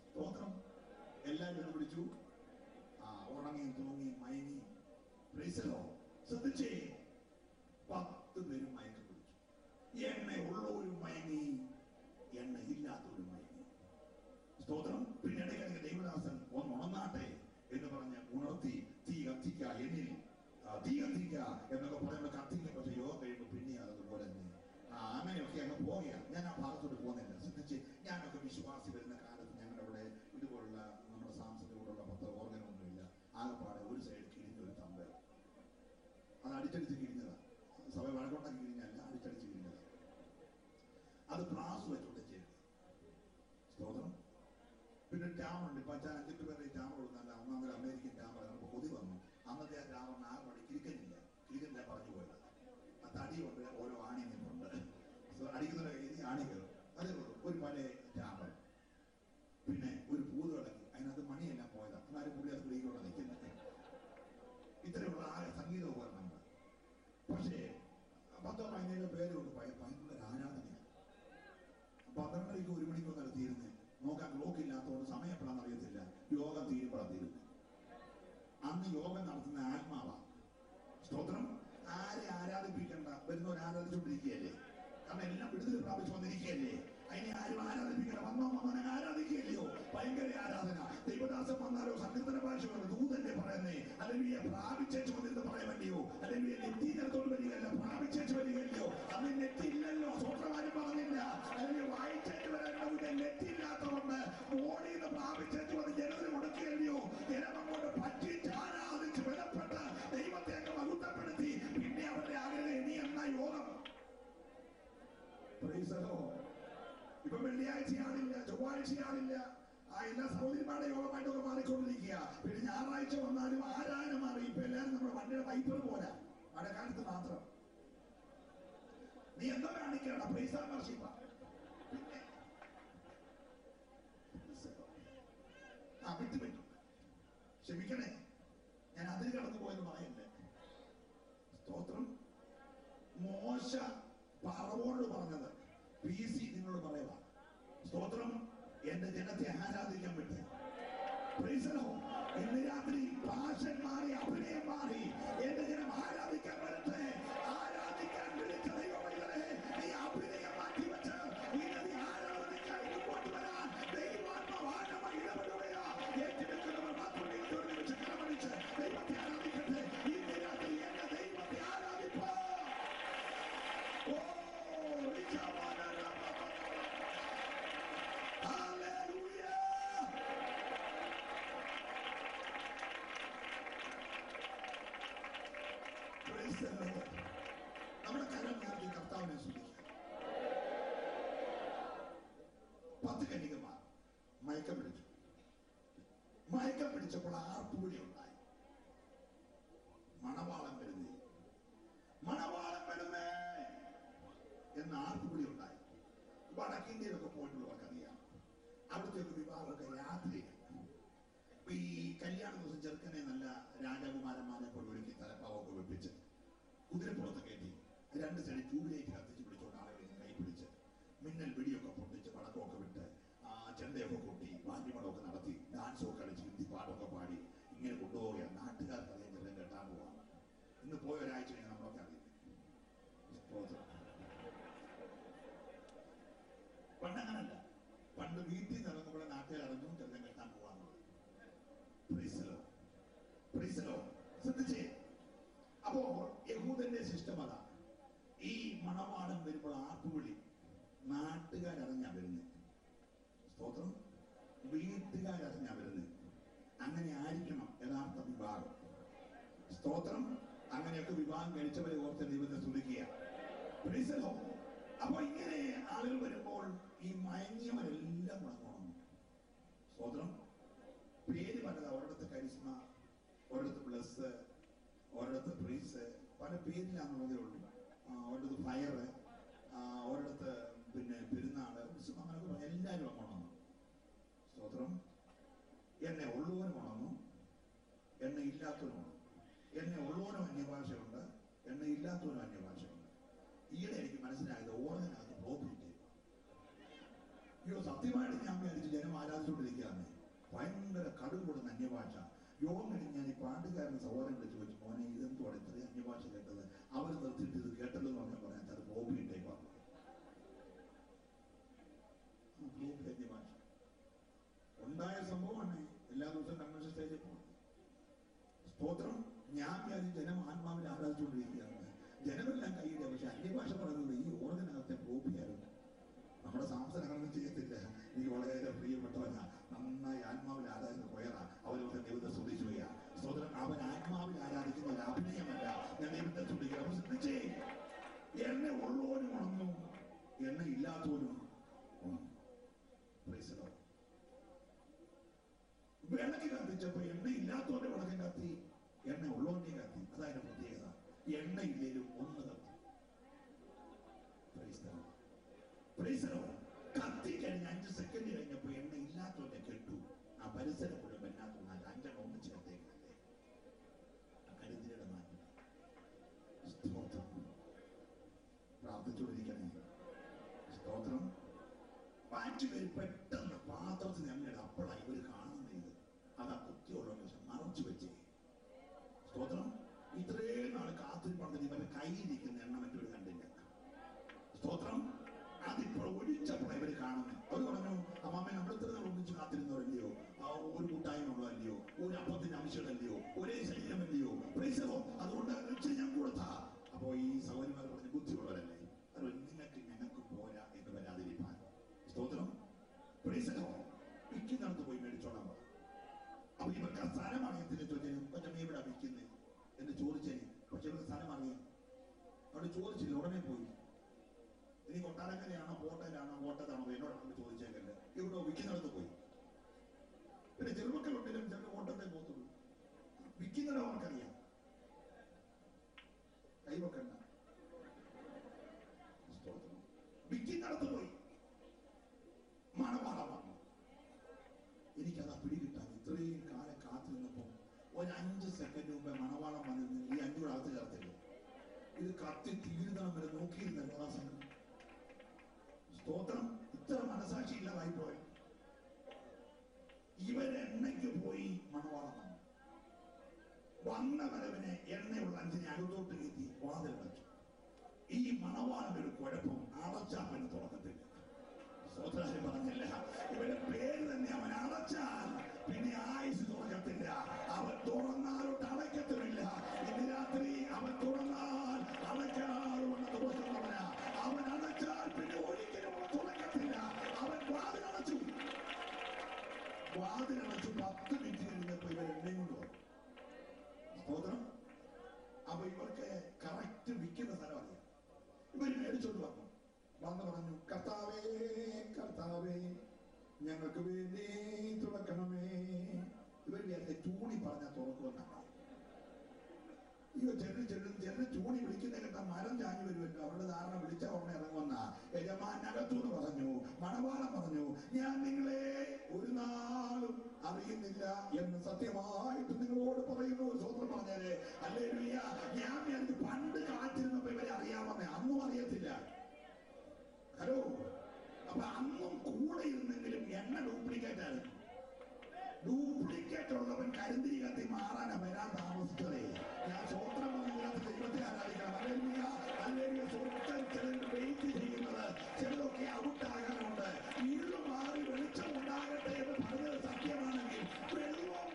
സ്തോത്രം. എല്ലാവരും പിടിച്ചു. ഉണങ്ങിയും തൂങ്ങിയും മയങ്ങിയും. Praise the Lord. ശ്രദ്ധിച്ചേ, 10 പേരും മയക്കം പിടിച്ചു. എണ്ണ ഉള്ളവരും മയങ്ങി, എണ്ണ ഇല്ല ശ്രദ്ധിച്ച്, ഞാനൊക്കെ വിശ്വാസി വരുന്ന കാലത്ത് ഞങ്ങളുടെ ഇതുപോലുള്ള നമ്മുടെ സാംസന്റെ കൂടെയുള്ള 10 ഓർഗനൊന്നുമില്ല. ആകെപ്പാടെ ഒരു സൈഡ് കിഴിഞ്ഞ ഒരു തമ്പ, അത് അടിച്ചടിച്ച് കിഴിഞ്ഞതാണ്. സഭ വഴക്കൊണ്ടാക്കി കിഴിഞ്ഞല്ല, അടിച്ചടിച്ച് കിഴിഞ്ഞതാണ്. അത് ഗ്ലാസ് വെച്ചോണ്ട് ചെയ്തു. സ്തോത്രം. പിന്നെ ക്യാമറുണ്ട്. ഇപ്പൊ അച്ഛൻ 5 പേരുടെ ക്യാമറ കൊടുക്കാല്ല. ഒന്നാമത് അമേരിക്കൻ ക്യാമറ നമുക്ക് കൊതി വന്നു. അന്നത്തെ ആ ക്യാമറ 6 മണി ക്രിക്കറ്റില്ല പറഞ്ഞു പോയത്. ആ തടിയുണ്ട്, ഓരോ ആണി നിന്നുണ്ട്. അടിക്കുന്ന രീതി ആണി കയറും. അതേ ഉള്ളൂ. ഒരു പഴയ ക്യാമറ, പിന്നെ ഒരു പൂത് കിടക്കി, അതിനകത്ത് മണിയെല്ലാം പോയതാ. എന്നാലും പുള്ളി അത് പിടിക്കൊണ്ട് നിൽക്കുന്നത്. ഇത്രയുള്ള ആ സംഗീത ഉപകരണങ്ങൾ. പക്ഷേ 10-15 പേരുണ്ട്. ഭയങ്കര ആരാധനയാണ്. 12:00 1 മണിക്കൊന്നും നടത്തിയിരുന്നേ. നോക്കാൻ ക്ലോക്ക് ഇല്ലാത്തതുകൊണ്ട് സമയം എപ്പോഴാണെന്ന് അറിയത്തില്ല. യോഗം തീരുമ്പോഴാണ് തീരുന്നത്. അന്ന് യോഗം നടത്തുന്ന ആത്മാവാ. സ്തോത്രം. ആരെ ആരാധിപ്പിക്കണ്ട, വരുന്നവർ ആരാധിച്ചുകൊണ്ടിരിക്കുകയല്ലേ. കാരണം എല്ലാം വിടുതൽ പ്രാപിച്ചു വന്നിരിക്കുകയല്ലേ. അതിനെ ആരും ആരാധിപ്പിക്കണം. വന്നോനെ ആരാധിക്കുകയല്ലയോ. ഭയങ്കര ആരാധന. ദൈവദാസം വന്നാലോ സങ്കീർത്തന ഭാഷ ദൂതല്ലേ പറയുന്നേ. അല്ലെങ്കിൽ പ്രാപിച്ചേച്ച് വന്നിരുന്ന് പറയാമല്ലയോ. അല്ലെങ്കിൽ നെറ്റിനകത്തോട് വരികയല്ല, പ്രാപിച്ചേച്ച് വരികയല്ലയോ. അത് നെറ്റില്ലല്ലോ. സ്വന്തമാരും പറഞ്ഞില്ല. അല്ലെങ്കിൽ വായിച്ചേച്ച് വരാനുണ്ട്. നെറ്റില്ലാത്തതുകൊണ്ട് മോളിന്ന് പ്രാപിച്ചേച്ച് വന്ന് ജനത്തിന് കൊടുക്കുകയല്ലയോ. ജനം അങ്ങോട്ട് പറ്റിച്ച് ആരാധിച്ച് ബലപ്പെട്ട് ദൈവത്തെ അങ്ങ് മഹത്വപ്പെടുത്തി. പിന്നെ അവരുടെ ആഗ്രഹം ഇനി എന്ന യോഗം. ഇപ്പൊ വെള്ളിയാഴ്ചയാണില്ല, ചൊവ്വാഴ്ചയാണില്ല. ആ എല്ലാ സഹോദരിമാരുടെ യോഗമായിട്ടൊക്കെ മാറിക്കൊണ്ടിരിക്കുക. പിന്നെ ഞായറാഴ്ച വന്നാലും ആരാധന മാറി. ഇപ്പൊ എല്ലാവരും നമ്മുടെ വണ്ടിയുടെ വൈപ്പർ പോരാ, മഴക്കാലത്ത് മാത്രം. നീ എന്തോ കാണിക്കണം. Praise and worship. പിന്നെ വിട്ടു ക്ഷമിക്കണേ, ഞാൻ അതിൽ കടന്നു പോയെന്ന് പറയല്ലേ. സ്തോത്രം. മോശ പറവോട് പറഞ്ഞത് PC നിങ്ങളോട് പറയുക. സ്തോത്രം. എന്റെ ജനത്തെ ആരാധിക്കാൻ പറ്റും. ഇന്ന് രാത്രി ഭാഷൻ മാറി, അഭിനയം മാറി. എന്റെ ജനം ആരാധിക്കാൻ വരട്ടെ. ആരാധിക്കാൻ വിളിച്ച ദൈവമൈതലേ, നീ അഭിനയം മാറ്റിവെച്ച് ഇന്ന് ആരാധനയ്ക്കാൻ മുമ്പോട്ട് വരാൻ ദൈവാത്മാവാഴമായി ഇടപെടുകയാ. ഏറ്റെടുക്കുന്നവർ മാത്രം ഒരുമിച്ച് കരമടിച്ച് ദൈവത്തെ ആരാധിക്കട്ടെ. ഇന്ന് രാത്രി എന്റെ ദൈവത്തെ ആരാധിപ്പോ. നമ്മുടെ കരം ഞാർക്ക് കർത്താവിനെ ശ്രദ്ധിക്കാം. 10 കന്യകമാർ മയക്കം പിടിച്ചു. മയക്കം പിടിച്ചപ്പോൾ ആർപ്പുവിളി ഉണ്ടായി. മണവാളൻ വരുന്നേ, മണവാളൻ വരുന്നേ എന്ന ആർപ്പുവിളി ഉണ്ടായി. വടക്കിന്ത്യയിലൊക്കെ പോയിട്ടുള്ളവർക്കറിയാം. അവിടുത്തെ ഒരു വിവാഹമൊക്കെ രാത്രിയാണ്. ഈ കല്യാണ ദിവസം ചെറുക്കനെ നല്ല രാജകുമാരന്മാരെ പോലെ ഒരുക്കി തലപ്പാവൊക്കെ വെപ്പിച്ച് കുതിരപ്പുറത്ത് കയറ്റി 2 സൈഡ് ട്യൂബിലേക്ക് കത്തിച്ച് പിടിച്ചോണ്ട് ആളുകളെ കൈ പിടിച്ച് മിന്നൽ വെടിയൊക്കെ പൊട്ടിച്ച് പടക്കമൊക്കെ വിട്ട് ചെണ്ടയൊക്കെ കൊട്ടി വാദ്യമടമൊക്കെ നടത്തി ഡാൻസൊക്കെ കളിച്ച് ഹിന്ദി പാട്ടൊക്കെ പാടി ഇങ്ങനെ കൊണ്ടുപോവുകയാണ്. നാട്ടുകാർക്ക് അറിയാൻ ചെറുക്കൻ കെട്ടാൻ പോവാണ്. ഇന്ന് പോയ ഒരാഴ്ച കഴിഞ്ഞാൽ നമ്മളൊക്കെ അറിയില്ല. പണ്ടങ്ങനല്ല. പണ്ട് വീട്ടിൽ നിന്ന് ഇറങ്ങുമ്പോൾ നാട്ടുകാർ അറിഞ്ഞു ചെറുക്കൻ കെട്ടാൻ പോവാന്നുള്ളത്. ശ്രദ്ധിച്ചേ. അപ്പോ യഹൂദന്റെ സിസ്റ്റം അതാ. ഈ മണവാളൻ വരുമ്പോൾ ആർപ്പുവിളി നാട്ടുകാരറിഞ്ഞാ വരുന്നത്. സ്തോത്രം. വീട്ടുകാരറിഞ്ഞാ വരുന്നത്. അങ്ങനെ ആയിരിക്കണം യഥാർത്ഥ വിവാഹം. സ്തോത്രം. അങ്ങനെയൊക്കെ വിവാഹം കഴിച്ചവരെ ഓർത്ത് ദൈവത്തെ സ്തുതിക്കുക. അപ്പൊ ഇങ്ങനെ ആളുകൾ വരുമ്പോൾ ഈ മയങ്ങിയവരെല്ലാം മുടങ്ങണം. സ്തോത്രം. പേര് പലതാ. ഒരിടത്ത് കരിസ്മ, ഒരിടത്ത് ബ്ലസ്, ഒരിടത്ത് പ്രീസ്, പല പേരിലാണെന്നുള്ളതേ ഉള്ളൂ. ഒരിടത്ത് ഫയർ, ഒരിടത്ത് പിന്നെ പെരുന്നാള്, അങ്ങനെയൊക്കെ പറഞ്ഞ എല്ലാവരും ഉണങ്ങും. സ്തോത്രം. എന്നെ ഉള്ളവനും ഉണങ്ങും, എന്നെ ഇല്ലാത്തവനും ഉണങ്ങും. എന്നെ ഉള്ളവനും അന്യഭാഷയുണ്ട്, എന്നെ ഇല്ലാത്തവനും അന്യഭാഷയുണ്ട്. ഈയിടെ എനിക്ക് മനസ്സിലായത് ഓർഗനകത്ത് പ്രോഫിറ്റ്. അയ്യോ, സത്യമായിട്ട് ഞാൻ വിചാരിച്ചു ജനം ആരാധിച്ചുകൊണ്ടിരിക്കുകയാണ്. ഭയങ്കര കടുവ് കൊടുന്ന അന്യഭാഷ. യോഗം കഴിഞ്ഞ് ഞാൻ ഈ പാട്ടുകാരന് സഹോദരൻ വിളിച്ച് ചോദിച്ചു, മോനെ ഇതെന്തുവാണ് ഇത്രയും അന്യഭാഷ കേട്ടത്? അവർ നിർത്തിയിട്ട് ഇത് കേട്ടല്ലോ എന്ന് പറഞ്ഞാൽ പറയാൻ അത് പ്രോഫി ഇട്ടേക്ക് പ്രോഫി അന്യഭാഷ ഉണ്ടായ സംഭവമാണ്. എല്ലാ ദിവസവും കൺവെൻഷൻ സ്റ്റേജിൽ പോകും. സ്തോത്രം. ഞാൻ വിചാരിച്ചു ജനം ആത്മാവിനെ ആരാധിച്ചുകൊണ്ടിരിക്കുകയാണ്. ജനമെല്ലാം കൈയിടുക. പക്ഷെ അന്യഭാഷ പറയുന്നത് ഈ ഓർഗനകത്തെ പ്രോഫിയായിരുന്നു. നമ്മുടെ സാംസൺ അങ്ങനെ ചെയ്യത്തില്ല. എണ്ണ ഉള്ളവന്റെ കത്തി. അതായത് പ്രത്യേകത. എണ്ണ ഇല്ലേലും ഒന്ന് കത്തി. കത്തി കഴിഞ്ഞ് 5 സെക്കൻഡ് കഴിഞ്ഞപ്പോ എണ്ണ ഇല്ലാത്തവന്റെ കെട്ടു. ആ പരിസരം മുഴുവൻ എന്നാത്തുന്ന 5 ഒന്ന് ചേർത്തേക്കല്ലേ. കരുതിയുടെ മാറ്റം. സ്തോത്രം. പ്രാർത്ഥിച്ചുകൊണ്ടിരിക്കണേ. സ്തോത്രം. 5 പേര് പെട്ടെന്ന് പാത്രത്തിന് എണ്ണയുടെ അപ്പോഴാണ് ഇവര് കാണുന്നത്. അതാ കുത്തിയുള്ള മറച്ചു വെച്ചേ. സ്തോത്രം. ഇത്രയും നാൾ കാത്തിരിപ്പുണ്ടെങ്കിൽ ഇവരുടെ കയ്യിലിരിക്കുന്ന എണ്ണ മറ്റൊരു കണ്ടില്ല. സ്തോത്രം. അതിപ്പോൾ ഒഴിച്ചപ്പോൾ ഇവര് കാണുന്നത്. അവർ പറഞ്ഞു, അമ്മാമ്മ നമ്മൾ ഇത്ര നാൾ ഒന്നിച്ച് കാത്തിരുന്നവരല്ലയോ, ഒരു കൂട്ടായ്മയുള്ളതല്ലയോ, ഒരു അപ്പത്തിന്റെ അംശമല്ലയോ, ഒരേ ശരീരമല്ലയോ, പ്രൈസോ, അതുകൊണ്ട് ഞാൻ കൊടുത്താ. അപ്പോ ഈ സഹോദരിമാർ പറഞ്ഞ് ബുദ്ധിയുള്ളവരല്ലേ, അത് നിങ്ങൾക്ക് ഞങ്ങൾക്ക് പോരാ എന്ന് വരാതിരിക്കാൻ. സ്തോത്രം. പ്രൈസോ. വിൽക്കുന്നിടത്ത് പോയി മേടിച്ചോളാം. അപ്പൊ ഇവർക്ക് ആ സ്ഥലം അറിയത്തില്ല. ചോദിച്ചു, കൊച്ചമ്മ ഇവിടെ വിൽക്കുന്നത് എന്ന് ചോദിച്ചേനെ. പക്ഷെ ഇവർക്ക് സ്ഥലം അറിയാം. അവിടെ ചോദിച്ചില്ല, ഉടനെ പോയി. ഇനി കൊട്ടാരക്കരയാണോ കോട്ടയിലാണോ കോട്ടത്താണോ എന്നോട് ചോദിച്ചേക്കല്ല. ഇവിടെ വിൽക്കുന്നിടത്ത് പോയി. പിന്നെ ചെറുമക്കളുണ്ടെങ്കിലും ചില കോട്ടത്തെ പോകത്തുള്ളൂ. വിൽക്കുന്നിടം അവർക്കറിയാം. കൈവക്കണ്ട. വിൽക്കുന്നിടത്ത് പോയി. മണവാളം വന്നു. എനിക്കതാ പിടികിട്ടാൻ ഇത്രയും കാലം കാത്തിരുന്നപ്പോ ഒരു 5 സെക്കൻഡ് മുമ്പേ മണവാളം വന്നിരുന്നു. ഈ 5 കൂടെ അകത്ത് ചേർത്തില്ല. ഇത് കത്തി തീരുന്നവൻ വരെ നോക്കിയിരുന്നല്ലോ ആ സമയം. സ്തോത്രം. ഇത്ര മനസാക്ഷി ഇല്ലാതായി പോയി. ഇവരെണ്ണയ്ക്ക് പോയി. മണവാളം വന്ന വരവിനെ എണ്ണയുള്ള 5 അകത്തോട്ട് കയറ്റി വാതിൽ വെച്ചു. ഈ മണവാളന്റെ ഒരു കുഴപ്പം, അടച്ചാപ്പന് തുറക്കത്തില്ല. സ്തോത്രം പറഞ്ഞില്ല. ഇവരുടെ പേര് തന്നെ അവൻ അടച്ചാൽ പിന്നെ ആയുസ് തുറക്കത്തില്ല. അവൻ തുറന്നാലോട്ട് അടയ്ക്കത്തുമില്ല. ഇന്ന് രാത്രി അവൻ തുറന്നാൽ അടയ്ക്കാറുണ്ട് തുറക്കുന്നവനാ. അവൻ അടച്ചാൽ പിന്നെ ഒരിക്കലും അവൻ തുറക്കത്തില്ല. അവൻ വാതിലടച്ചു. 10 മിനിറ്റ് കഴിഞ്ഞപ്പോ ഇവർ എണ്ണയും കൊണ്ട് വന്നു. സ്തോത്രം. അപ്പൊ ഇവർക്ക് കറക്റ്റ് വിൽക്കുന്ന സ്ഥലം അറിയാം. ഇവർ മേടിച്ചോണ്ട് വന്നു. പറഞ്ഞു, കർത്താവേ കർത്താവേ ഞങ്ങൾക്ക് വേണ്ടി തുറക്കണമേ. ഇവർ വിചാരിച്ച ചൂണി പറഞ്ഞാൽ തുറക്കുമെന്നാണ്. ഇവർ ചെറിയ ചൂണി വിളിക്കുന്ന കേട്ട മരം ചാഞ്ഞു വരുമല്ലോ. അവരുടെ ധാരണ വിളിച്ച ഉടനെ ഇറങ്ങുമെന്ന. യജമാനകത്തൂന്ന് പറഞ്ഞു, മണവാളം പറഞ്ഞു, ഞാൻ നിങ്ങളെ ഒരു നാളും അറിയുന്നില്ല എന്ന് സത്യമായിട്ട് നിങ്ങളോട് പറയുന്നു. സ്വന്തം പറഞ്ഞാലേ ഹല്ലേലൂയ. ഞാൻ വിചാരിച്ചു പണ്ട് കാത്തിരുന്നപ്പോ ഇവരെ അറിയാമെന്നേ. അന്നും അറിയത്തില്ല. ഹലോ. അപ്പൊ അന്നും കൂടെ ഇരുന്നെങ്കിലും എണ്ണ ഡ്യൂപ്ലിക്കേറ്റ് ആയിരുന്നു. ഡ്യൂപ്ലിക്കേറ്റ് ഉള്ളവൻ കരിന്തിരി കത്തി മാറാനാ വരാൻ താമസിച്ചതേ. ഞാൻ സ്വോത്രം പറഞ്ഞതിനകത്ത് ദൈവത്തെ ആരാധിക്കണം. Hallelujah hallelujah. സ്വന്തം ചിലർ വെയിറ്റ് ചെയ്യുന്നത് ചിലതൊക്കെ ഔട്ടാകാനുണ്ട്. ഇരുള് മാറി വെളിച്ചം ഉണ്ടാകട്ടെ എന്ന് പറഞ്ഞത് സത്യമാണെങ്കിൽ,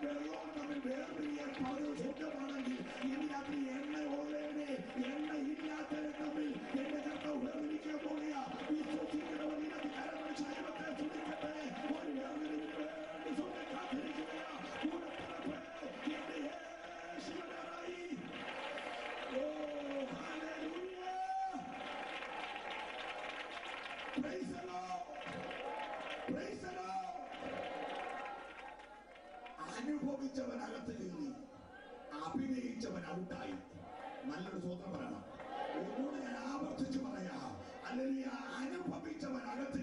വെള്ളവും തമ്മിൽ വേർപിരിയാൻ പറഞ്ഞത് സ്വന്തമാണെങ്കിൽ, ഇന്ന് രാത്രി എണ്ണ ഉള്ളവരെ എണ്ണ ഇല്ലാത്തവരെ തമ്മിൽ എന്റെ കർത്താവ് വേർതിരിക്കാൻ പോവുക. വിശ്വസിക്കുന്നവർ ഇതിനകത്ത് കരങ്ങൾ ശൈവത്തെ തുടിക്കട്ടെ. ഒരു വേർതിരിവിന് വേണ്ടി സ്വന്തം കാത്തിരിക്കുകയാ. കൂടപ്പിറപ്പ് എന്റെ യേശുവിനായി. ഓ hallelujah. Praise the Lord. Praise the Lord. അനുഭവിച്ചവൻ അകത്ത് കയറി, അഭിനയിച്ചവൻ ഔട്ടായി. നല്ലൊരു സ്വന്തം പറയണം. ഒന്നുകൂടെ ഞാൻ ആവർത്തിച്ചു പറയാം. അല്ലെങ്കിൽ അനുഭവിച്ചവൻ അകത്ത്